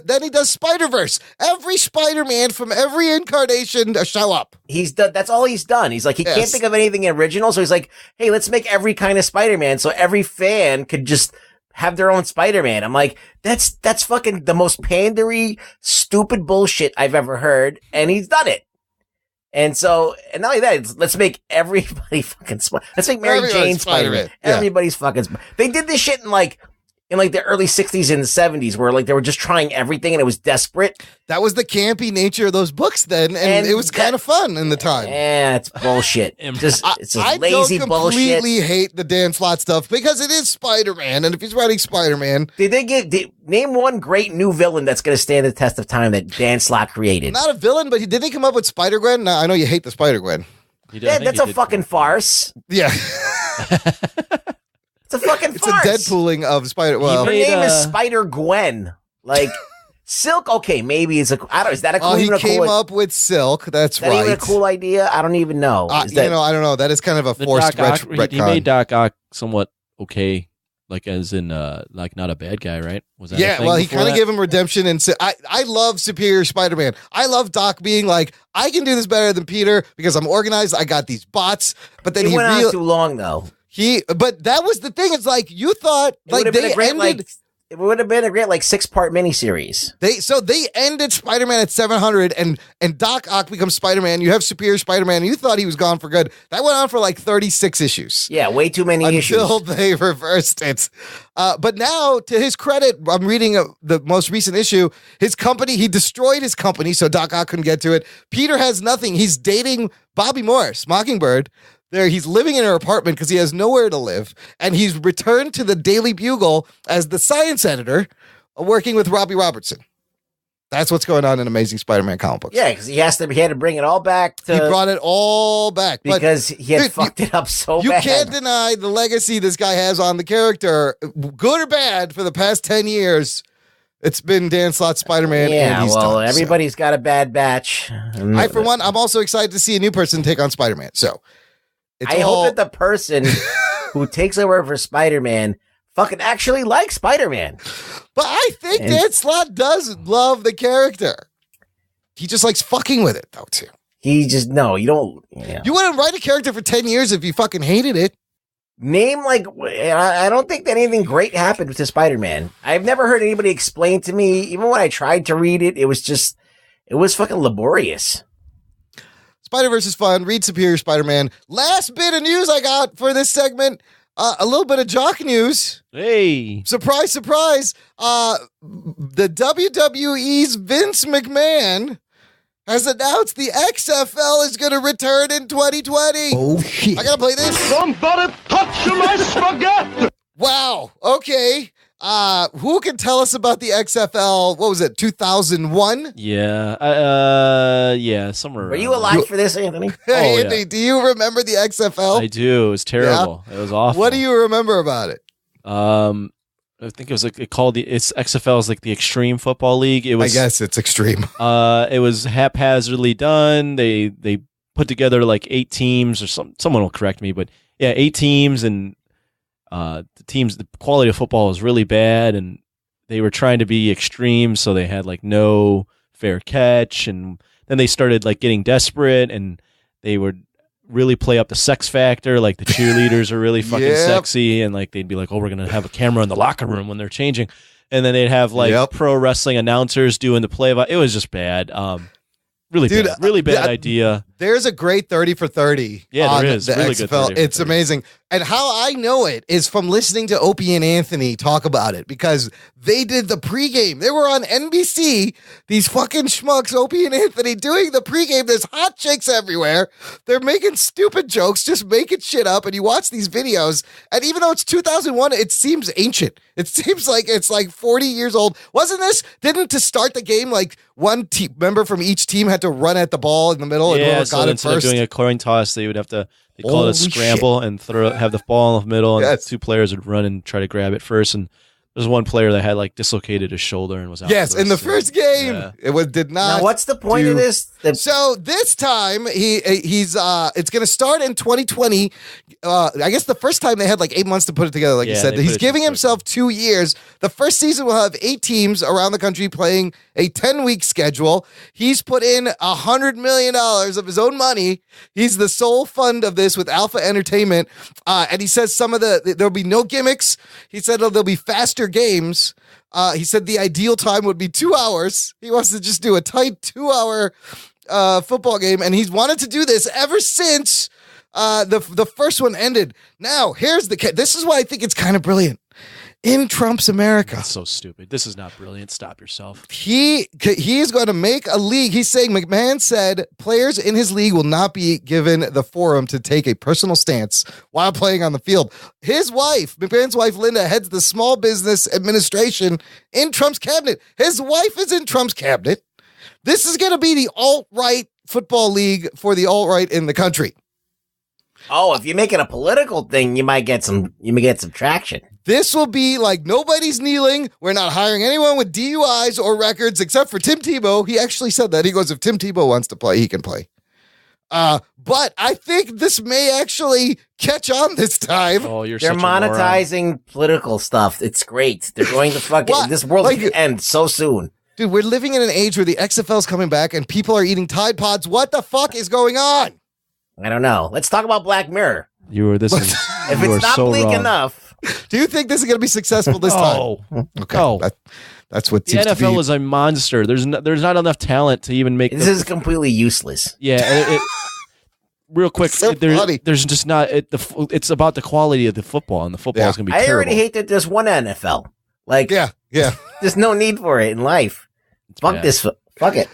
then he does Spider-Verse. Every Spider-Man from every incarnation show up. That's all he's done. He's like, he can't think of anything original, so he's like, hey, let's make every kind of Spider-Man so every fan could just have their own Spider-Man. I'm like, that's fucking the most pandery, stupid bullshit I've ever heard, and he's done it. And so, and not only that, let's make everybody fucking let's make Mary Jane Spider-Man. Everybody's fucking They did this shit in like the early 60s and the 70s where like they were just trying everything and it was desperate. That was the campy nature of those books then, and it was kind of fun in the time. Yeah, it's bullshit. It's just I lazy don't bullshit. completely hate the Dan Slott stuff because it is Spider-Man, and if he's writing Spider-Man... Name one great new villain that's going to stand the test of time that Dan Slott created. Not a villain, but didn't he come up with Spider-Gwen? Now, I know you hate the Spider-Gwen. Yeah, that's a fucking farce. Yeah. It's a fucking farce. It's a Deadpooling of Spider. Well, her name is Spider Gwen. Like Silk. Okay, maybe it's is that a cool? He came up with Silk. That's right. That even a cool idea? I don't even know. I don't know. That is kind of a forced retcon. He made Doc Ock somewhat okay, like as in like not a bad guy, right? Was that he kind of gave him redemption, and I love Superior Spider-Man. I love Doc being like, I can do this better than Peter because I'm organized. I got these bots, but then he went on too long though. But that was the thing. It's like you thought, like they ended. It would have been a great 6-part miniseries. They ended Spider-Man at 700, and Doc Ock becomes Spider-Man. You have Superior Spider-Man. And you thought he was gone for good. That went on for 36 issues. Yeah, way too many issues until they reversed it. But now, to his credit, I'm reading the most recent issue. His company, he destroyed his company, so Doc Ock couldn't get to it. Peter has nothing. He's dating Bobby Morris, Mockingbird. He's living in her apartment because he has nowhere to live, and he's returned to the Daily Bugle as the science editor, working with Robbie Robertson. That's what's going on in Amazing Spider-Man comic books. Yeah, because he had to bring it all back. He brought it all back because he had fucked it up so bad. You can't deny the legacy this guy has on the character, good or bad, for the past 10 years. It's been Dan Slott's Spider-Man. Yeah, and he's done, everybody's got a bad batch. For one, I'm also excited to see a new person take on Spider-Man. So. I hope that the person who takes over for Spider-Man fucking actually likes Spider-Man. But I think Dan Slott does love the character. He just likes fucking with it, though, too. You don't. Yeah. You wouldn't write a character for 10 years if you fucking hated it. I don't think that anything great happened to Spider-Man. I've never heard anybody explain to me, even when I tried to read it, it was fucking laborious. Spider-Verse is fun. Read Superior Spider-Man. Last bit of news I got for this segment. A little bit of jock news. Hey. Surprise, surprise. The WWE's Vince McMahon has announced the XFL is going to return in 2020. Oh, shit. I got to play this. Somebody touch my spaghetti! Wow. Okay. Who can tell us about the XFL? What was it, 2001? Yeah. Yeah, somewhere around. Were you alive for this, Anthony? Hey, Andy, do you remember the XFL? I do. It was terrible. Yeah. It was awful. What do you remember about it? I think it was it's XFL is like the Extreme Football League. It was. I guess it's extreme. It was haphazardly done. They put together like 8 teams or someone will correct me, but yeah, 8 teams and the quality of football was really bad, and they were trying to be extreme, so they had like no fair catch, and then they started like getting desperate, and they would really play up the sex factor. Like the cheerleaders are really fucking sexy, and like they'd be like, "Oh, we're gonna have a camera in the locker room when they're changing," and then they'd have like pro wrestling announcers doing the play. It was just bad. Really bad idea. There's a great 30 for 30 Yeah, on there is. the Really good XFL. 30 for It's 30. amazing. And how I know it is from listening to Opie and Anthony talk about it because they did the pregame. They were on NBC, these fucking schmucks, Opie and Anthony, doing the pregame. There's hot chicks everywhere. They're making stupid jokes, just making shit up. And you watch these videos, and even though it's 2001, it seems ancient. It seems like it's like 40 years old. Didn't to start the game, like one member from each team had to run at the ball in the middle and whoever so got it instead first? of doing a coin toss, they would have to, they call it a Holy scramble and have the ball in the middle, and Yes. two players would run and try to grab it first. And there's one player that had like dislocated his shoulder and was out. Yes, for in the rest first of the- game, Yeah. did not. Now, what's the point of this? So this time he's it's going to start in 2020. I guess the first time they had like 8 months to put it together, like you Yeah, said. they He's put it giving together. himself 2 years. The first season will have 8 teams around the country playing a 10-week schedule. He's put in $100 million of his own money. He's the sole fund of this with Alpha Entertainment, and he says there'll be no gimmicks. He said there'll be faster games. He said the ideal time would be 2 hours. He wants to just do a tight 2-hour football game, and he's wanted to do this ever since the first one ended. Now, this is why I think it's kind of brilliant. In Trump's America, That's so stupid. This is not brilliant. Stop yourself. he is going to make a league. He's saying McMahon said players in his league will not be given the forum to take a personal stance while playing on the field. His wife, McMahon's wife, Linda, heads the small business administration in Trump's cabinet. His wife is in Trump's cabinet. This is going to be the alt-right football league for the alt-right in the country. Oh, if you make it a political thing, you might get some traction. This will be like nobody's kneeling. We're not hiring anyone with DUIs or records except for Tim Tebow. He actually said that. He goes, if Tim Tebow wants to play, he can play. But I think this may actually catch on this time. Oh, you're They're such a moron. monetizing political stuff. It's great. They're going to fucking What? this world Like- could end so soon. Dude, we're living in an age where the XFL's coming back and people are eating Tide Pods. What the fuck is going on? I don't know. Let's talk about Black Mirror. If you it's are not so bleak wrong. enough, Do you think this is going to be successful this time? Oh, Okay. no. That's what The seems to NFL be. is a monster. There's not enough talent to even make this is completely useless. real quick. So funny. There's just not it's about the quality of the football, and the football is going to be I terrible. already hate that there's one NFL. Like, Yeah. there's no need for it in life. Fuck bad. this. Fuck it.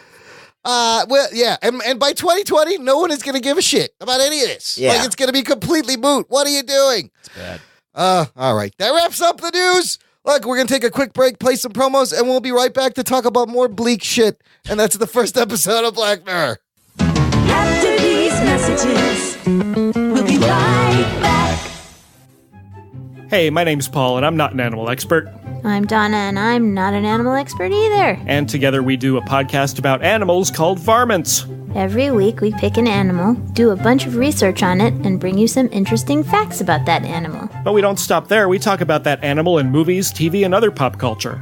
Well, yeah. And by 2020, no one is going to give a shit about any of this. Yeah. Like, it's going to be completely moot. What are you doing? It's bad. All right. That wraps up the news. Look, we're going to take a quick break, play some promos, and we'll be right back to talk about more bleak shit. And that's the first episode of Black Mirror. After these messages, we'll be right back. Hey, my name's Paul, and I'm not an animal expert. I'm Donna, and I'm not an animal expert either. And together we do a podcast about animals called Varmints. Every week we pick an animal, do a bunch of research on it, and bring you some interesting facts about that animal. But we don't stop there. We talk about that animal in movies, TV, and other pop culture.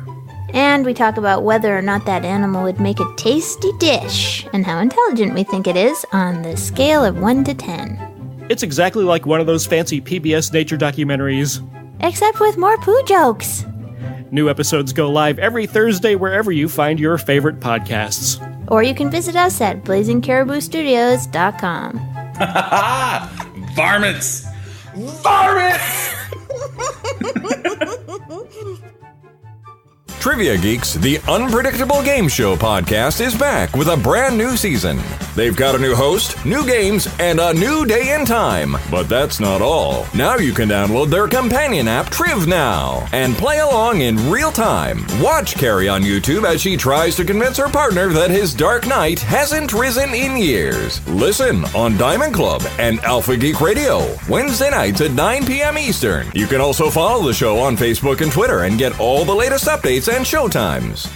And we talk about whether or not that animal would make a tasty dish, and how intelligent we think it is on the scale of 1 to 10. It's exactly like one of those fancy PBS nature documentaries. Except with more poo jokes. New episodes go live every Thursday wherever you find your favorite podcasts. Or you can visit us at blazingcariboustudios.com. Varmints! Varmints! Trivia Geeks, the unpredictable game show podcast, is back with a brand new season. They've got a new host, new games, and a new day and time. But that's not all. Now you can download their companion app, Triv Now, and play along in real time. Watch Carrie on YouTube as she tries to convince her partner that his Dark Knight hasn't risen in years. Listen on Diamond Club and Alpha Geek Radio, Wednesday nights at 9 p.m. Eastern. You can also follow the show on Facebook and Twitter and get all the latest updates and showtimes.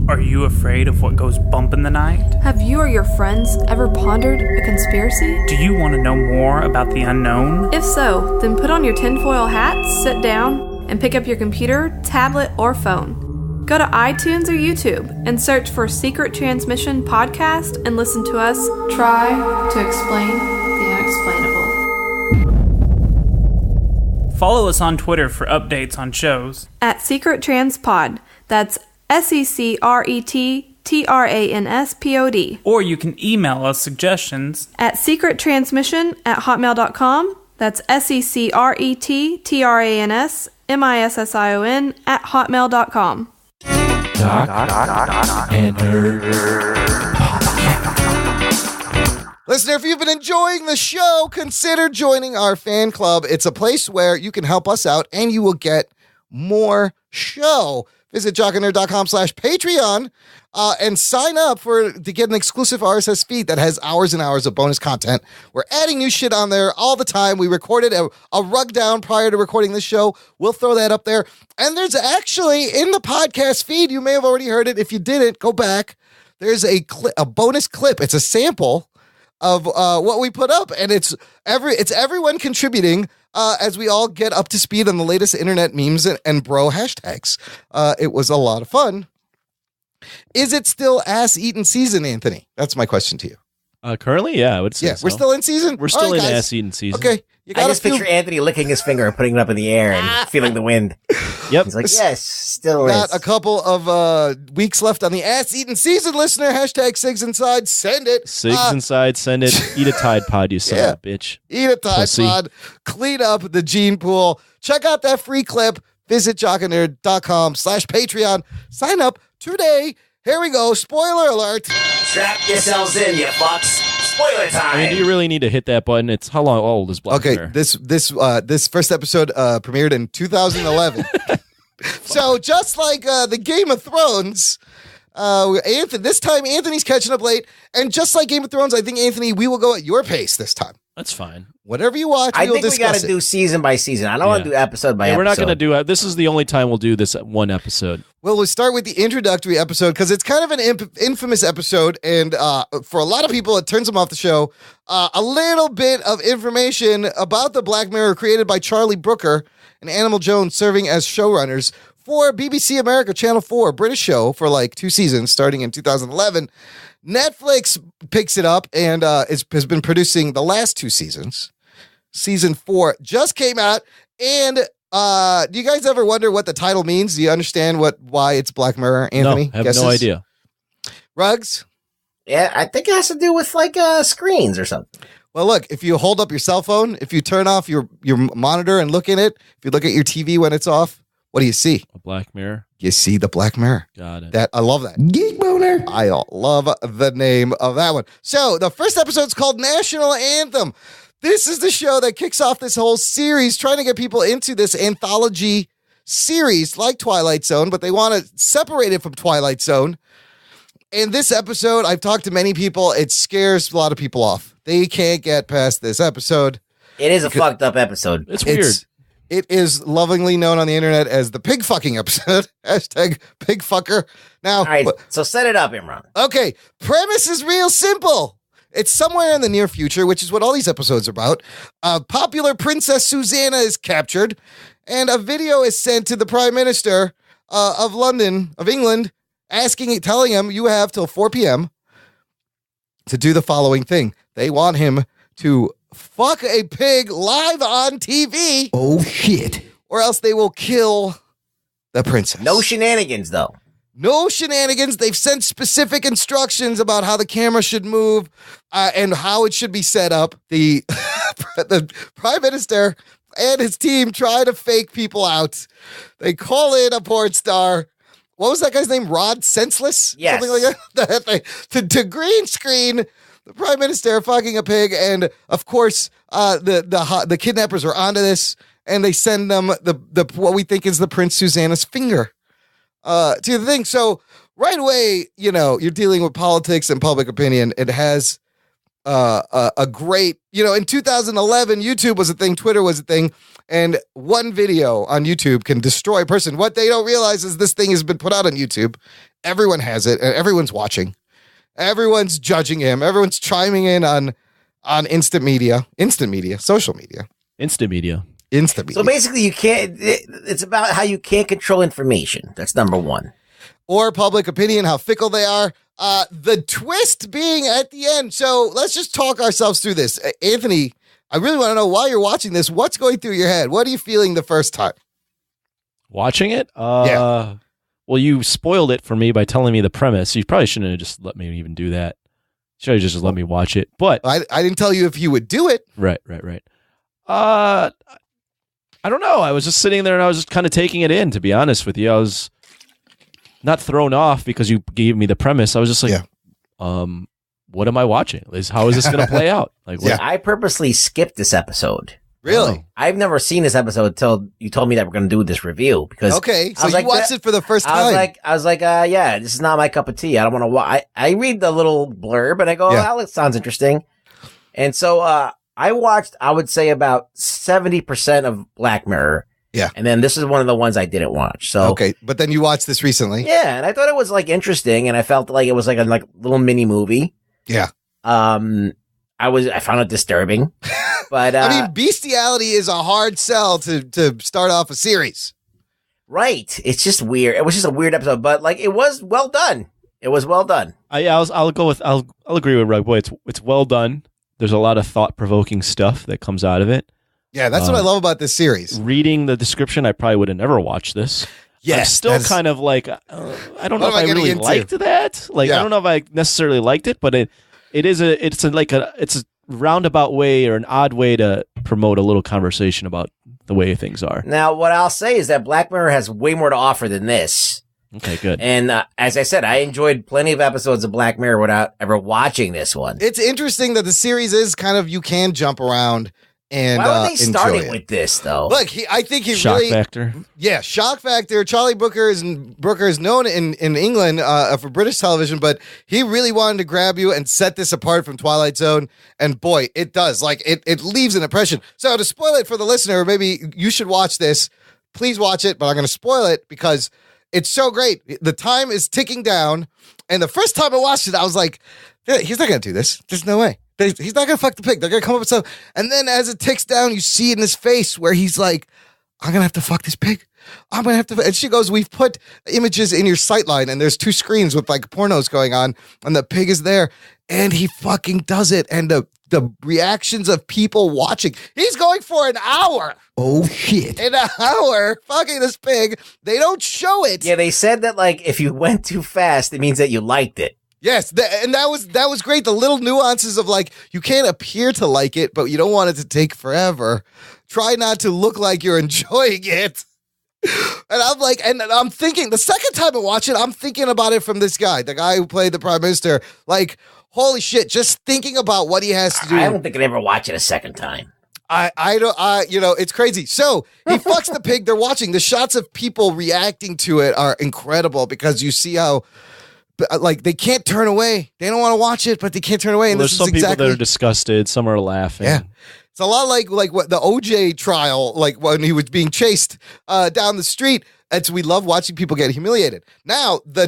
Are you afraid of what goes bump in the night? Have you or your friends ever pondered a conspiracy? Do you want to know more about the unknown? If so, then put on your tinfoil hat, sit down, and pick up your computer, tablet, or phone. Go to iTunes or YouTube and search for Secret Transmission Podcast and listen to us try to explain the unexplainable. Follow us on Twitter for updates on shows. At Secret Trans Pod. That's SECRETTRANSPOD. TRANSPOD. Or you can email us suggestions At secrettransmission@hotmail.com. That's secrettransmission@hotmail.com. Jock and Nerd. Listener, if you've been enjoying the show, consider joining our fan club. It's a place where you can help us out and you will get more show. Visit jockandnerd.com/Patreon and sign up to get an exclusive RSS feed that has hours and hours of bonus content. We're adding new shit on there all the time. We recorded a rug down prior to recording the show. We'll throw that up there. And there's actually in the podcast feed, you may have already heard it. If you didn't, go back. There's a bonus clip. It's a sample of what we put up, and it's everyone contributing as we all get up to speed on the latest internet memes and bro hashtags. It was a lot of fun. Is it still ass-eating season, Anthony? That's my question to you. Currently, yeah, I would say so. We're still in season? We're still in guys. ass-eating season. Okay. I just picture Anthony licking his finger and putting it up in the air and feeling the wind. Yep. He's like, yes, still Got is. a couple of weeks left on the ass-eating season, listener. Hashtag Sigs Inside. Send it. Sigs Inside, send it. Eat a Tide Pod, you son of a bitch. Eat a Tide Pussy. Pod. Clean up the gene pool. Check out that free clip. Visit jockandnerd.com/Patreon. Sign up today. Here we go. Spoiler alert. Strap yourselves in, you fucks. Spoiler time. I mean, do you really need to hit that button? It's how old is Black Mirror? This first episode premiered in 2011. So just like the Game of Thrones, this time Anthony's catching up late, and just like Game of Thrones, I think Anthony, we will go at your pace this time. That's fine. Whatever you watch, I think we got discuss to it. do season by season. I don't want to do episode by episode. We're not going to do it. This is the only time we'll do this at one episode. Well, we'll start with the introductory episode because it's kind of an infamous episode, and for a lot of people, it turns them off the show. A little bit of information about the Black Mirror created by Charlie Brooker and Animal Jones serving as showrunners for BBC America Channel 4, British show for like 2 seasons starting in 2011. Netflix picks it up and has been producing the last 2 seasons. Season 4 just came out, and do you guys ever wonder what the title means? Do you understand why it's Black Mirror, Anthony? No, I have Guesses? no idea. Rugs? Yeah, I think it has to do with like screens or something. Well, look, if you hold up your cell phone, if you turn off your monitor and look in it, if you look at your TV when it's off, what do you see? A Black Mirror. You see the Black Mirror. Got it. I love that. Geek Boner. I love the name of that one. So the first episode's called National Anthem. This is the show that kicks off this whole series, trying to get people into this anthology series like Twilight Zone, but they want to separate it from Twilight Zone. In this episode, I've talked to many people. It scares a lot of people off. They can't get past this episode. It is a fucked up episode. It's weird. It is lovingly known on the internet as the pig fucking episode. Hashtag pig fucker. Now, all right, so set it up, Imran. Okay, premise is real simple. It's somewhere in the near future, which is what all these episodes are about. Popular Princess Susanna is captured, and a video is sent to the Prime Minister of England, telling him you have till 4 p.m. to do the following thing. They want him to fuck a pig live on TV. Oh, shit. Or else they will kill the princess. No shenanigans, though. No shenanigans. They've sent specific instructions about how the camera should move and how it should be set up. The Prime Minister and his team try to fake people out. They call in a porn star. What was that guy's name? Rod Senseless? Yes. Something like that. To green screen the Prime Minister fucking a pig. And, of course, the kidnappers are onto this. And they send them the what we think is the Prince Susanna's finger. To the thing. So right away, you're dealing with politics and public opinion. It has a great, in 2011, YouTube was a thing, Twitter was a thing, and one video on YouTube can destroy a person. What they don't realize is this thing has been put out on YouTube. Everyone has it, and everyone's watching. Everyone's judging him. Everyone's chiming in on instant media, social media. Instant media. So basically, it's about how you can't control information. That's number one. Or public opinion, how fickle they are. The twist being at the end. So let's just talk ourselves through this. Anthony, I really want to know why you're watching this. What's going through your head? What are you feeling the first time? Watching it? Yeah. Well, you spoiled it for me by telling me the premise. You probably shouldn't have just let me even do that. Should have just let me watch it. But I didn't tell you if you would do it. Right. I don't know. I was just sitting there and I was just kind of taking it in, to be honest with you. I was not thrown off because you gave me the premise. I was just like, what am I watching? How is this going to play out? Like, what? I purposely skipped this episode. Really? I've never seen this episode until you told me that we're going to do this review. Because so you watched it for the first time. I was like, yeah, this is not my cup of tea. I don't want to watch. I read the little blurb and I go, oh, that sounds interesting. And so I watched, I would say, about 70% of Black Mirror. Yeah. And then this is one of the ones I didn't watch. So okay, but then you watched this recently. Yeah, and I thought it was like interesting, and I felt like it was like a little mini movie. Yeah. I found it disturbing. But I mean, bestiality is a hard sell to start off a series. Right. It's just weird. It was just a weird episode, but like it was well done. It was well done. I'll agree with Rugboy. It's well done. There's a lot of thought-provoking stuff that comes out of it. Yeah, that's what I love about this series. Reading the description, I probably would have never watched this. Yes, I'm still kind of like, I don't know if I really liked that. Like, I don't know if I necessarily liked it, but it's a roundabout way or an odd way to promote a little conversation about the way things are. Now, what I'll say is that Black Mirror has way more to offer than this. Okay, good. And as I said, I enjoyed plenty of episodes of Black Mirror without ever watching this one. It's interesting that the series is kind of, you can jump around and why are they starting it. with this though? Look, I think he shock really factor. Yeah, shock factor. Charlie Brooker is known in England for British television, but he really wanted to grab you and set this apart from Twilight Zone. And boy, it does. Like it leaves an impression. So to spoil it for the listener, maybe you should watch this. Please watch it, but I'm going to spoil it because it's so great. The time is ticking down, and the first time I watched it, I was like, he's not going to do this. There's no way. He's not going to fuck the pig. They're going to come up with something. And then as it ticks down, you see in his face where he's like, I'm going to have to fuck this pig. I'm going to have to. And she goes, we've put images in your sightline, and there's 2 screens with like pornos going on, and the pig is there. And he fucking does it. And the reactions of people watching, he's going for an hour. Oh, shit. In an hour, fucking this pig. They don't show it. Yeah, they said that like if you went too fast, it means that you liked it. Yes, and that was great. The little nuances of like, you can't appear to like it, but you don't want it to take forever. Try not to look like you're enjoying it. And I'm like, and I'm thinking, the second time I watch it, I'm thinking about it from this guy, the guy who played the Prime Minister. Like, holy shit, just thinking about what he has to do. I don't think I'd ever watch it a second time. I don't, it's crazy. So he fucks the pig. They're watching. The shots of people reacting to it are incredible because you see how, like, they can't turn away. They don't want to watch it, but they can't turn away. And there's some people that are disgusted. Some are laughing. Yeah. It's a lot like what the OJ trial, like when he was being chased down the street. We love watching people get humiliated. Now the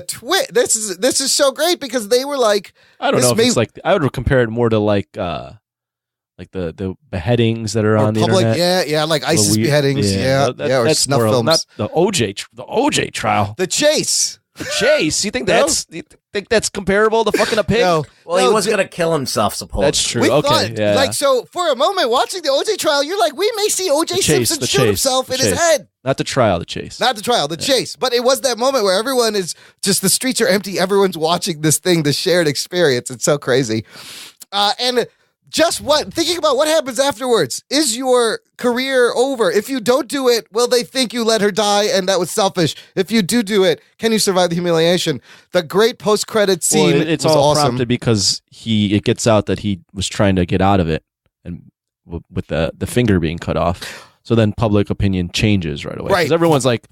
this is so great because they were like, I don't know if it's like, I would compare it more to like the beheadings that are on the public, internet. Yeah, like ISIS beheadings, or snuff films. Not the OJ trial. The chase. You think that's comparable to fucking a pig? No. Well, he was going to kill himself, supposedly. That's true. We okay, thought, yeah. like, so for a moment watching the OJ trial, you're like, we may see OJ Simpson shoot himself in his head. Not the trial, the chase. Not the trial, the chase. But it was that moment where everyone is just, the streets are empty. Everyone's watching this thing, the shared experience. It's so crazy. And just thinking about what happens afterwards. Is your career over? If you don't do it, will they think you let her die and that was selfish? If you do it, can you survive the humiliation? The great post-credit scene it's was all awesome. prompted because it gets out that he was trying to get out of it, and with the finger being cut off. So then public opinion changes right away. Right. Because everyone's like,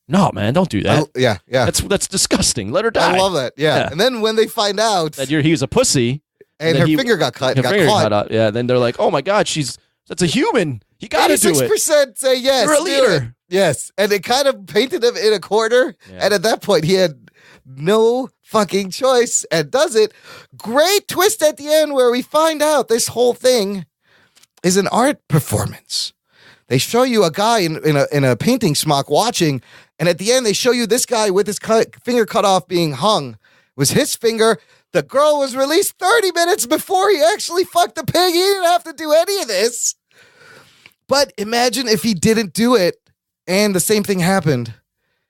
no, man, don't do that. Yeah. That's disgusting. Let her die. I love that. Yeah. And then when they find out that he was a pussy, and her finger got cut, her finger got caught. Yeah, then they're like, oh my God, that's a human. You got to do it. 86% say yes. You're a leader. Yes. And it kind of painted him in a corner. Yeah. And at that point, he had no fucking choice and does it. Great twist at the end where we find out this whole thing is an art performance. They show you a guy in a painting smock watching, and at the end, they show you this guy with his finger cut off being hung. It was his finger. The girl was released 30 minutes before he actually fucked the pig. He didn't have to do any of this. But imagine if he didn't do it and the same thing happened.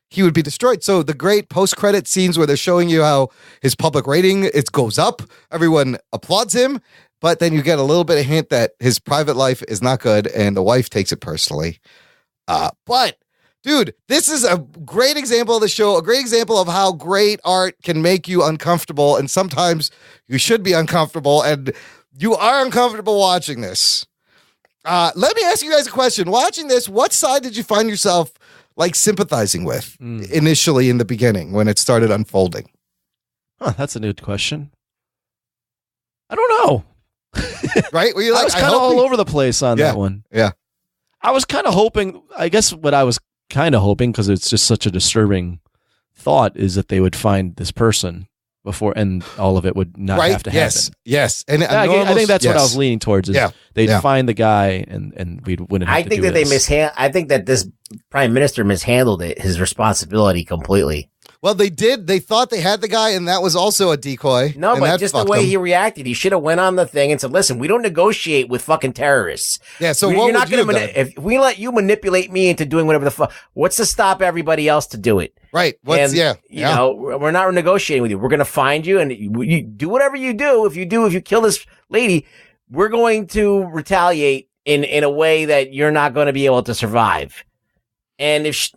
he would be destroyed. So the great post-credit scenes where they're showing you how his public rating, it goes up, everyone applauds him, but then you get a little bit of hint that his private life is not good and the wife takes it personally. But dude, this is a great example of the show, a great example of how great art can make you uncomfortable, and sometimes you should be uncomfortable, and you are uncomfortable watching this. Let me ask you guys a question. Watching this, what side did you find yourself like sympathizing with initially in the beginning when it started unfolding? That's a new question. I don't know. Right? Were you like, I was kind of all over the place on that one. Yeah. I was kind of hoping, I guess what I was kind of hoping, because it's just such a disturbing thought, is that they would find this person before and all of it would not have to happen. Yes. And I think that's what I was leaning towards, is they'd find the guy and we wouldn't have to do this. I think that this prime minister mishandled his responsibility completely. Well, they did. They thought they had the guy, and that was also a decoy. No, but just the way he reacted, he should have went on the thing and said, "Listen, we don't negotiate with fucking terrorists." Yeah. So what would you have done? If we let you manipulate me into doing whatever the fuck, what's to stop everybody else to do it? Right. You know, we're not negotiating with you. We're going to find you, and you do whatever you do. If you kill this lady, we're going to retaliate in a way that you're not going to be able to survive. And if,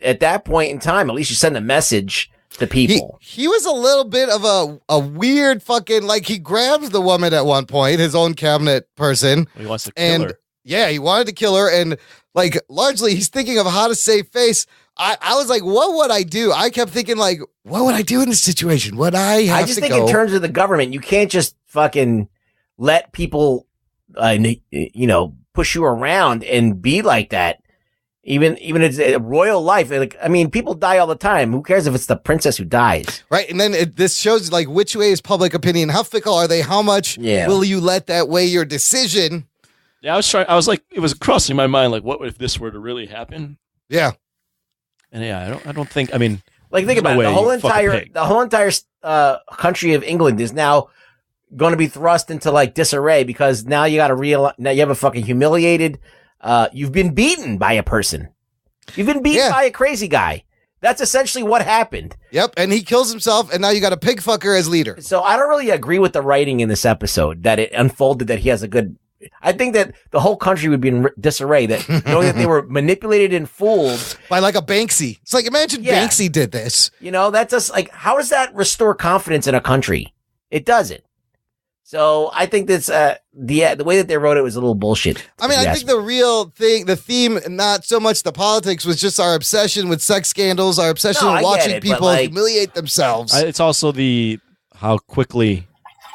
at that point in time, at least you send a message to people. He was a little bit of a weird fucking, like, he grabs the woman at one point, his own cabinet person. He wants to kill her. Yeah, he wanted to kill her. And like, largely he's thinking of how to save face. I was like, what would I do? I kept thinking, like, what would I do in this situation? Would I have I just think in terms of the government, you can't just fucking let people, push you around and be like that. Even it's a royal life. Like, I mean, people die all the time. Who cares if it's the princess who dies? Right. And then this shows, like, which way is public opinion? How fickle are they? How much will you let that weigh your decision? Yeah, I was like, it was crossing my mind, like, what if this were to really happen? Yeah. And I don't think, I mean, like, think about it. The whole entire country of England is now going to be thrust into like disarray because now you got to now you have a fucking humiliated. You've been beaten by a person. You've been beaten by a crazy guy. That's essentially what happened. Yep, and he kills himself, and now you got a pig fucker as leader. So I don't really agree with the writing in this episode, that it unfolded that he has a good... I think that the whole country would be in disarray, that knowing that they were manipulated and fooled. By like a Banksy. It's like, imagine Banksy did this. That's just like, how does that restore confidence in a country? It doesn't. So I think that's the way that they wrote it was a little bullshit. I mean, I think the real thing, the theme, not so much the politics, was just our obsession with sex scandals, our obsession with watching people humiliate themselves. It's also how quickly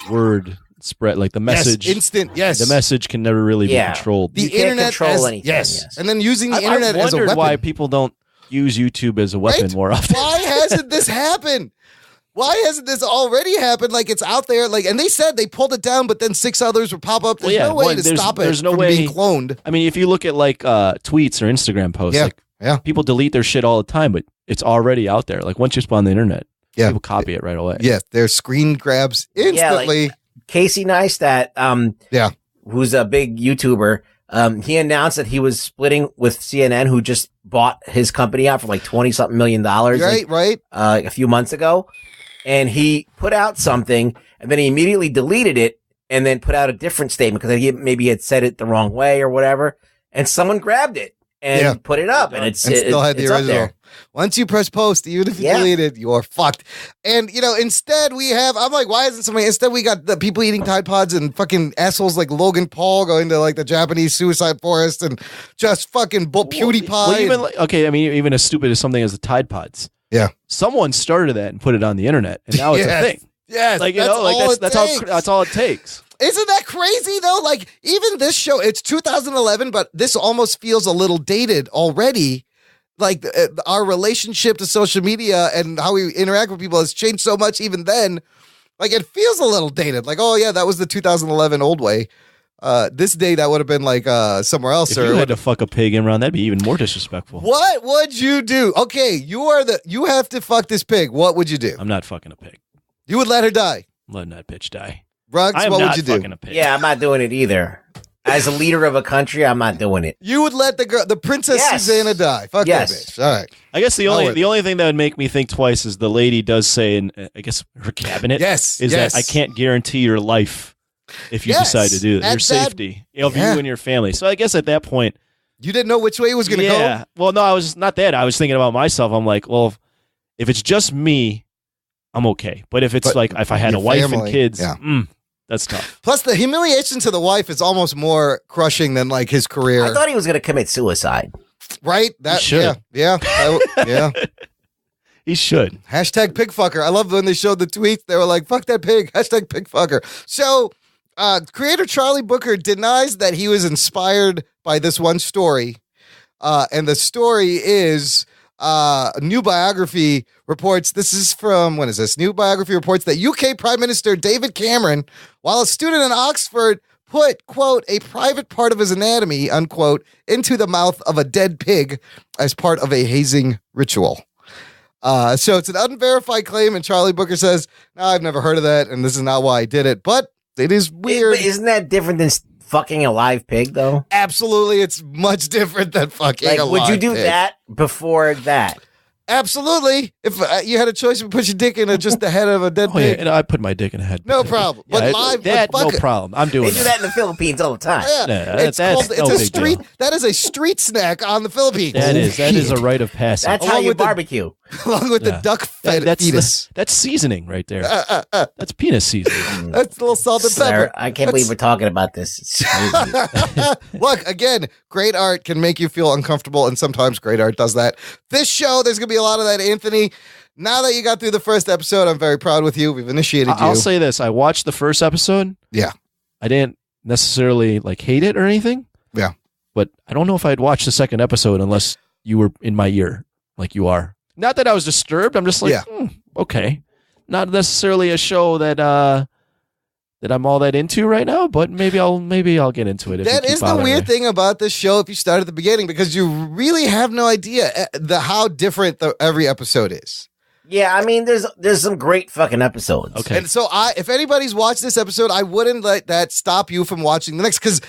word spread, like the message. Yes, instant, yes. The message can never really be controlled. The internet control anything. Yes. And then using the internet as a weapon. Why people don't use YouTube as a weapon more often. Why hasn't this happened? Why hasn't this already happened? Like, it's out there, like, and they said they pulled it down, but then 6 others would pop up. There's no way to stop it from being cloned. I mean, if you look at like tweets or Instagram posts, people delete their shit all the time, but it's already out there. Like, once you spawn the internet, people copy it right away. Yeah, there's screen grabs instantly. Yeah, like Casey Neistat, who's a big YouTuber, he announced that he was splitting with CNN, who just bought his company out for like $20-something million. Right. A few months ago. And he put out something, and then he immediately deleted it, and then put out a different statement because maybe he had said it the wrong way or whatever. And someone grabbed it and put it up, and still had the original. Once you press post, even if you delete it, you are fucked. And instead we have. I'm like, why isn't somebody? Instead, we got the people eating Tide Pods and fucking assholes like Logan Paul going to like the Japanese suicide forest and just fucking PewDiePie. Well, even as stupid as something as the Tide Pods. Yeah. Someone started that and put it on the internet, and now it's a thing. Yes. Like, that's all it takes. Isn't that crazy though? Like, even this show, it's 2011, but this almost feels a little dated already. Like, our relationship to social media and how we interact with people has changed so much even then. Like, it feels a little dated. Like, oh yeah, that was the 2011 old way. This day that would have been like somewhere else. If you had to fuck a pig in around, that'd be even more disrespectful. What would you do? Okay, you have to fuck this pig. What would you do? I'm not fucking a pig. You would let her die. I'm letting that bitch die. Ruggs, what would you do? Yeah, I'm not doing it either. As a leader of a country, I'm not doing it. You would let the Princess Susanna die. Fuck that bitch. All right. I guess the only thing that would make me think twice is the lady does say in, I guess, her cabinet that I can't guarantee your life if you decide to do that. Your safety of you and your family. So I guess at that point, you didn't know which way it was going to go? Yeah. Well, no, I was not that. I was thinking about myself. I'm like, well, if it's just me, I'm okay. But if it's if I had a wife and kids, that's tough. Plus, the humiliation to the wife is almost more crushing than like his career. I thought he was going to commit suicide. Right? That he should. Yeah. He should. Hashtag pigfucker. I love when they showed the tweets. They were like, fuck that pig. Hashtag pigfucker. So, creator Charlie Booker denies that he was inspired by this one story. And the story is a new biography reports, this is from, when is this? New biography reports that UK Prime Minister David Cameron, while a student in Oxford, put, quote, a private part of his anatomy, unquote, into the mouth of a dead pig as part of a hazing ritual. So it's an unverified claim, and Charlie Booker says, no, I've never heard of that, and this is not why I did it, but it is weird. Isn't that different than fucking a live pig, though? Absolutely, it's much different than fucking a live pig. Would you do that before that? Absolutely. If you had a choice to put your dick in just the head of a dead pig. Yeah, and I put my dick in a head. No problem. But no problem. I'm doing They do that in the Philippines all the time. Yeah. It's a street. That is a street snack on the Philippines. That is a rite of passage. That's how you barbecue. Along with the duck fetus. That's seasoning right there. That's penis seasoning. That's a little salt and pepper. I can't believe we're talking about this. It's crazy. Look, again, great art can make you feel uncomfortable, and sometimes great art does that. This show, there's going to be a lot of that, Anthony. Now that you got through the first episode, I'm very proud with you. We've initiated you. I'll say this. I watched the first episode. Yeah. I didn't necessarily hate it or anything. Yeah. But I don't know if I'd watch the second episode unless you were in my ear like you are. Not that I was disturbed. I'm just like, okay. Not necessarily a show that I'm all that into right now, but maybe I'll get into it. That is the weird thing about this show if you start at the beginning, because you really have no idea how different every episode is. Yeah, I mean, there's some great fucking episodes. Okay. And so if anybody's watched this episode, I wouldn't let that stop you from watching the next, because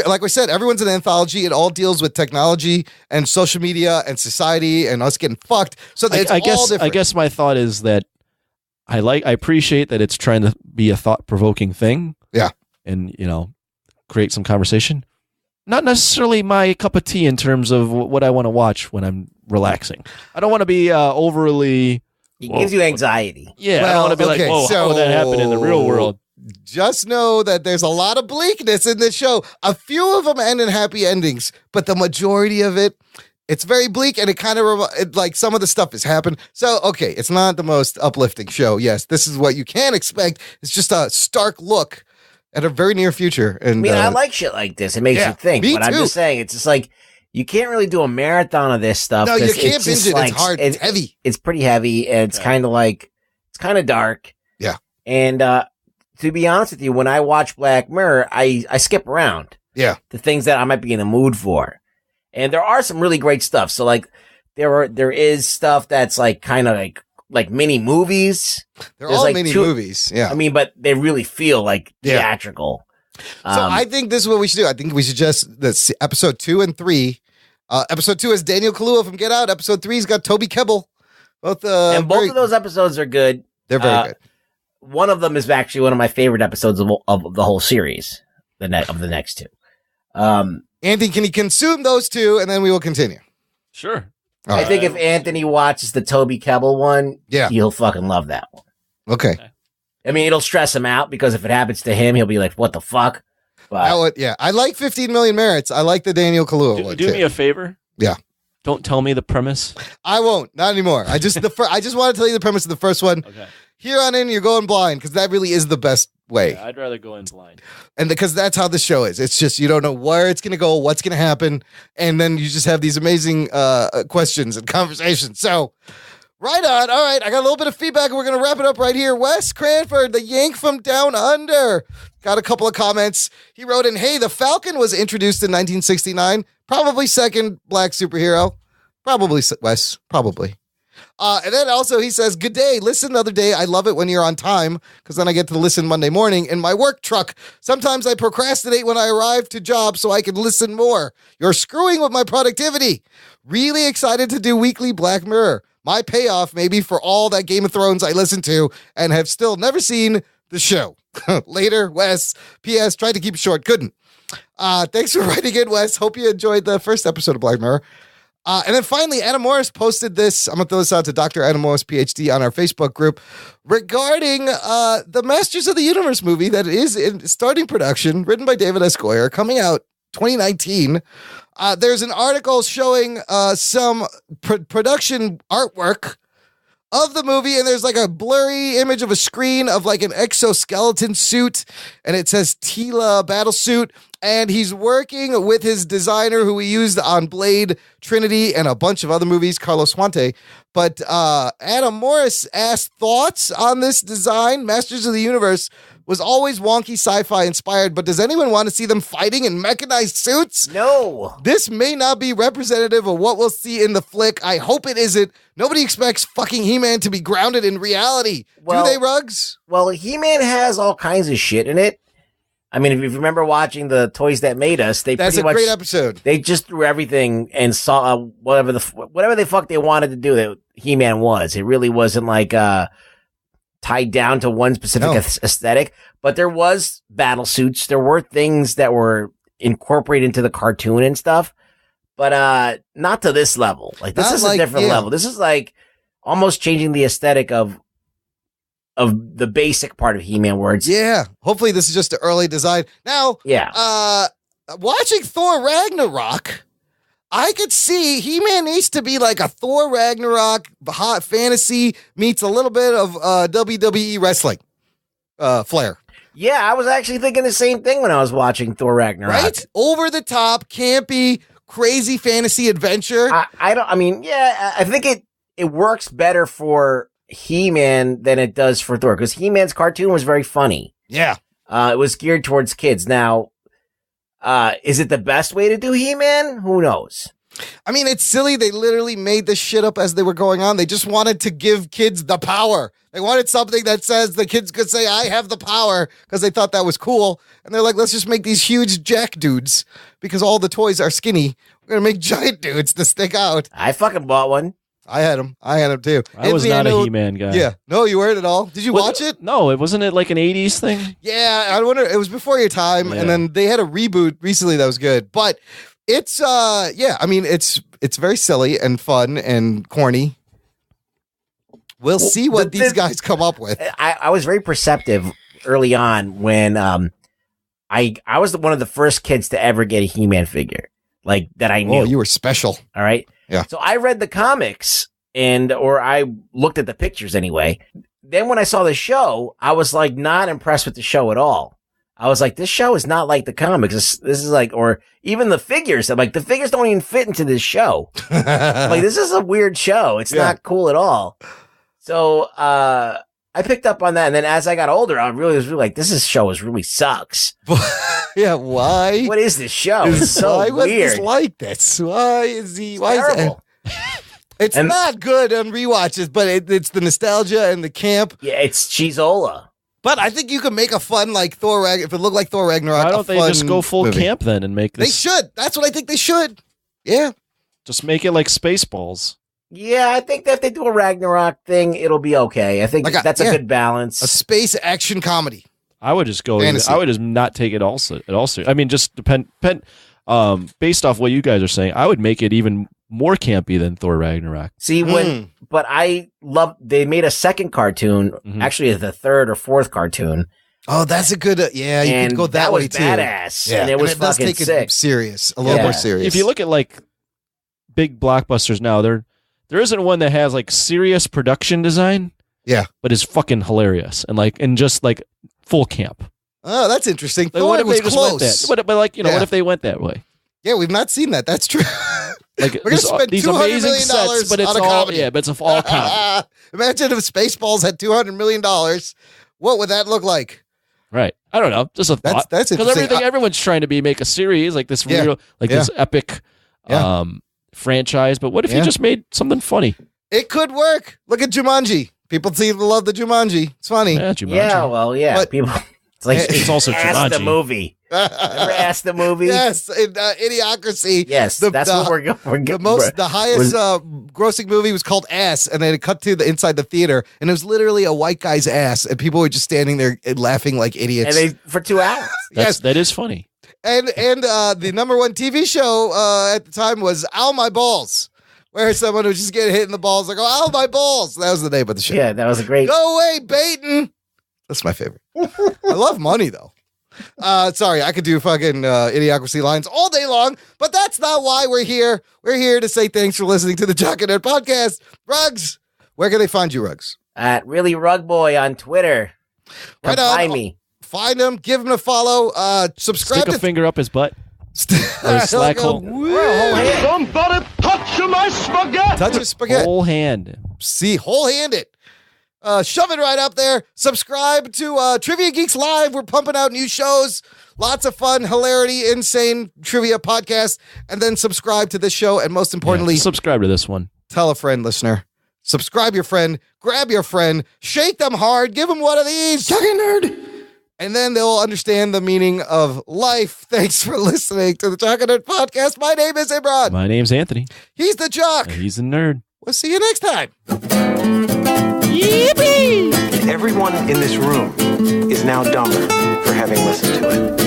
like we said, everyone's an anthology. It all deals with technology and social media and society and us getting fucked. So it's all different. I guess my thought is that I appreciate that it's trying to be a thought-provoking thing. Yeah. And, create some conversation. Not necessarily my cup of tea in terms of what I want to watch when I'm relaxing. I don't want to be overly... It gives you anxiety. Yeah, I don't want to be like, whoa, how would that happen in the real world? Just know that there's a lot of bleakness in this show. A few of them end in happy endings, but the majority of it, it's very bleak, and it kind of like some of the stuff has happened. So, okay, it's not the most uplifting show. Yes, this is what you can expect. It's just a stark look at a very near future. And I mean, I like shit like this. It makes you think. But I'm just saying, it's just like, you can't really do a marathon of this stuff. No, you can't binge it. Like, it's hard. It's heavy. It's pretty heavy, and it's kind of dark. Yeah. And to be honest with you, when I watch Black Mirror, I skip around. Yeah. The things that I might be in the mood for. And there are some really great stuff. So there is stuff that's kind of like mini movies. They're all mini movies. Yeah. I mean, but they really feel like theatrical. So I think this is what we should do. I think we should just episode 2 and 3. Episode 2 is Daniel Kaluuya from Get Out. Episode 3's got Toby Kebbell. Both of those episodes are good. They're very good. One of them is actually one of my favorite episodes of the whole series. Of the next two. Anthony, can you consume those two, and then we will continue? Sure. I think if Anthony watches the Toby Kebbell one, he'll fucking love that one. Okay. I mean, it'll stress him out, because if it happens to him, he'll be like, what the fuck? But I like 15 Million Merits. I like the Daniel Kaluuya one. Do me a favor. Yeah. Don't tell me the premise. I won't. Not anymore. I just want to tell you the premise of the first one. Okay. Here on in, you're going blind, because that really is the best way. Yeah, I'd rather go in blind. And because that's how the show is. It's just, you don't know where it's going to go, what's going to happen. And then you just have these amazing questions and conversations. So, right on. All right. I got a little bit of feedback, and we're going to wrap it up right here. Wes Cranford, the Yank from Down Under, got a couple of comments. He wrote in, hey, the Falcon was introduced in 1969. Probably second black superhero. Probably, Wes. Probably. And then also he says, good day. Listen another day. I love it when you're on time because then I get to listen Monday morning in my work truck. Sometimes I procrastinate when I arrive to job so I can listen more. You're screwing with my productivity. Really excited to do weekly Black Mirror. My payoff maybe for all that Game of Thrones I listen to and have still never seen the show. Later, Wes. P.S. Tried to keep it short. Couldn't. Thanks for writing in, Wes. Hope you enjoyed the first episode of Black Mirror. And then finally, Adam Morris posted this. I'm going to throw this out to Dr. Adam Morris, PhD, on our Facebook group regarding the Masters of the Universe movie that is in starting production, written by David S. Goyer, coming out 2019. There's an article showing some production artwork of the movie, and there's like a blurry image of a screen of like an exoskeleton suit, and it says Tila Battlesuit, and he's working with his designer who he used on Blade, Trinity, and a bunch of other movies, Carlos Huante. But Adam Morris asked thoughts on this design. Masters of the Universe was always wonky sci-fi inspired, but does anyone want to see them fighting in mechanized suits? No. This may not be representative of what we'll see in the flick. I hope it isn't. Nobody expects fucking He-Man to be grounded in reality. Well, do they, Ruggs? Well, He-Man has all kinds of shit in it. I mean, if you remember watching the Toys That Made Us, That's a great episode. They just threw everything and saw whatever the fuck they wanted to do that He-Man was. It really wasn't like tied down to one specific aesthetic, but there was battle suits. There were things that were incorporated into the cartoon and stuff, but not to this level. Like this is a different level. This is like almost changing the aesthetic of the basic part of He-Man words. Yeah. Hopefully this is just an early design. Now, watching Thor Ragnarok, I could see He-Man needs to be like a Thor Ragnarok hot fantasy meets a little bit of WWE wrestling flair. Yeah, I was actually thinking the same thing when I was watching Thor Ragnarok. Right? Over the top, campy, crazy fantasy adventure. I think it works better for He-Man than it does for Thor, because He-Man's cartoon was very funny. Yeah. It was geared towards kids. Now, is it the best way to do He-Man? Who knows? I mean, it's silly. They literally made this shit up as they were going on. They just wanted to give kids the power. They wanted something that says the kids could say, I have the power, because they thought that was cool. And they're like, let's just make these huge jack dudes because all the toys are skinny. We're going to make giant dudes to stick out. I fucking bought one. I had him too. I was not a He-Man guy. Yeah. No, you weren't at all. Did you watch it? No, it wasn't it like an 80s thing? Yeah, I wonder. It was before your time, and then they had a reboot recently that was good. But it's it's very silly and fun and corny. We'll see what these guys come up with. I was very perceptive early on when I was one of the first kids to ever get a He-Man figure, like that I knew. Oh, you were special. All right. Yeah. So I read the comics or I looked at the pictures anyway. Then when I saw the show, I was like not impressed with the show at all. I was like, this show is not like the comics. This is like, or even the figures. I'm like, the figures don't even fit into this show. I'm like, this is a weird show. It's not cool at all. So, I picked up on that. And then as I got older, I was really like, this show really sucks. Yeah. Why? What is this show? It's so why was weird. this like this? Why is he? Why terrible. It's not good on rewatches, but it's the nostalgia and the camp. Yeah, it's cheeseola. But I think you can make a fun like Thor Ragnarok. If it looked like Thor Ragnarok, why don't they just go full camp then and make this? They should. That's what I think they should. Yeah. Just make it like Spaceballs. Yeah, I think that if they do a Ragnarok thing, it'll be okay. I think that's a good balance. A space action comedy. I would just go. I would just not take it also. I mean, just based off what you guys are saying, I would make it even more campy than Thor Ragnarok. See, but I love. They made a second cartoon, actually the third or fourth cartoon. Oh, that's a good. You could go that way too. Badass. Yeah, and it was fucking take sick. It serious, a little more serious. If you look at like big blockbusters now, there isn't one that has like serious production design. Yeah, but is fucking hilarious and just like full camp. Oh, that's interesting. Like, what if they just went that? But like what if they went that way? Yeah, we've not seen that. That's true. Like we're gonna spend these $200 amazing million sets, but it's on a all comedy. but it's all comedy. Imagine if Spaceballs had $200 million. What would that look like? Right. I don't know. Just a thought. That's because everyone's trying to make a series like this real, this epic franchise. But what if you just made something funny? It could work. Look at Jumanji. People seem to love the Jumanji. It's funny. Yeah, Jumanji. Yeah, well, yeah. But- People. It's like It's also Ask the Jumanji. movie. Remember Ask the movie? Yes, in Idiocracy. Yes, that's what we're going. The highest grossing movie was called Ass, and then it cut to the inside the theater, and it was literally a white guy's ass, and people were just standing there and laughing like idiots. And for 2 hours. Yes. That is funny. And the number one TV show at the time was Ow My Balls, where someone would just get hit in the balls like, "Ow My Balls." That was the name of the show. Yeah, that was a great. Go away, Baton. That's my favorite. I love money though. Sorry, I could do fucking Idiocracy lines all day long, but that's not why we're here. We're here to say thanks for listening to the Jock and Nerd podcast. Rugs, where can they find you, Rugs? At Really Rugboy on Twitter. Come find me. Find him, give him a follow, subscribe. Stick a finger up his butt. Or his slack hole. Somebody touch my spaghetti. Touch his spaghetti. Whole hand. See, whole-hand it. Shove it right up there. Subscribe to Trivia Geeks Live. We're pumping out new shows. Lots of fun, hilarity, insane trivia podcast. And then subscribe to this show. And most importantly, subscribe to this one. Tell a friend, listener. Subscribe your friend. Grab your friend. Shake them hard. Give them one of these. Talking nerd. And then they'll understand the meaning of life. Thanks for listening to the Jock and Nerd podcast. My name is Imran. My name's Anthony. He's the Jock. And he's the nerd. We'll see you next time. Yippee! Everyone in this room is now dumber for having listened to it.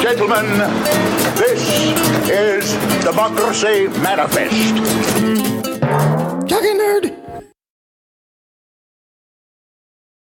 Gentlemen, this is Democracy Manifest. Jock and Nerd.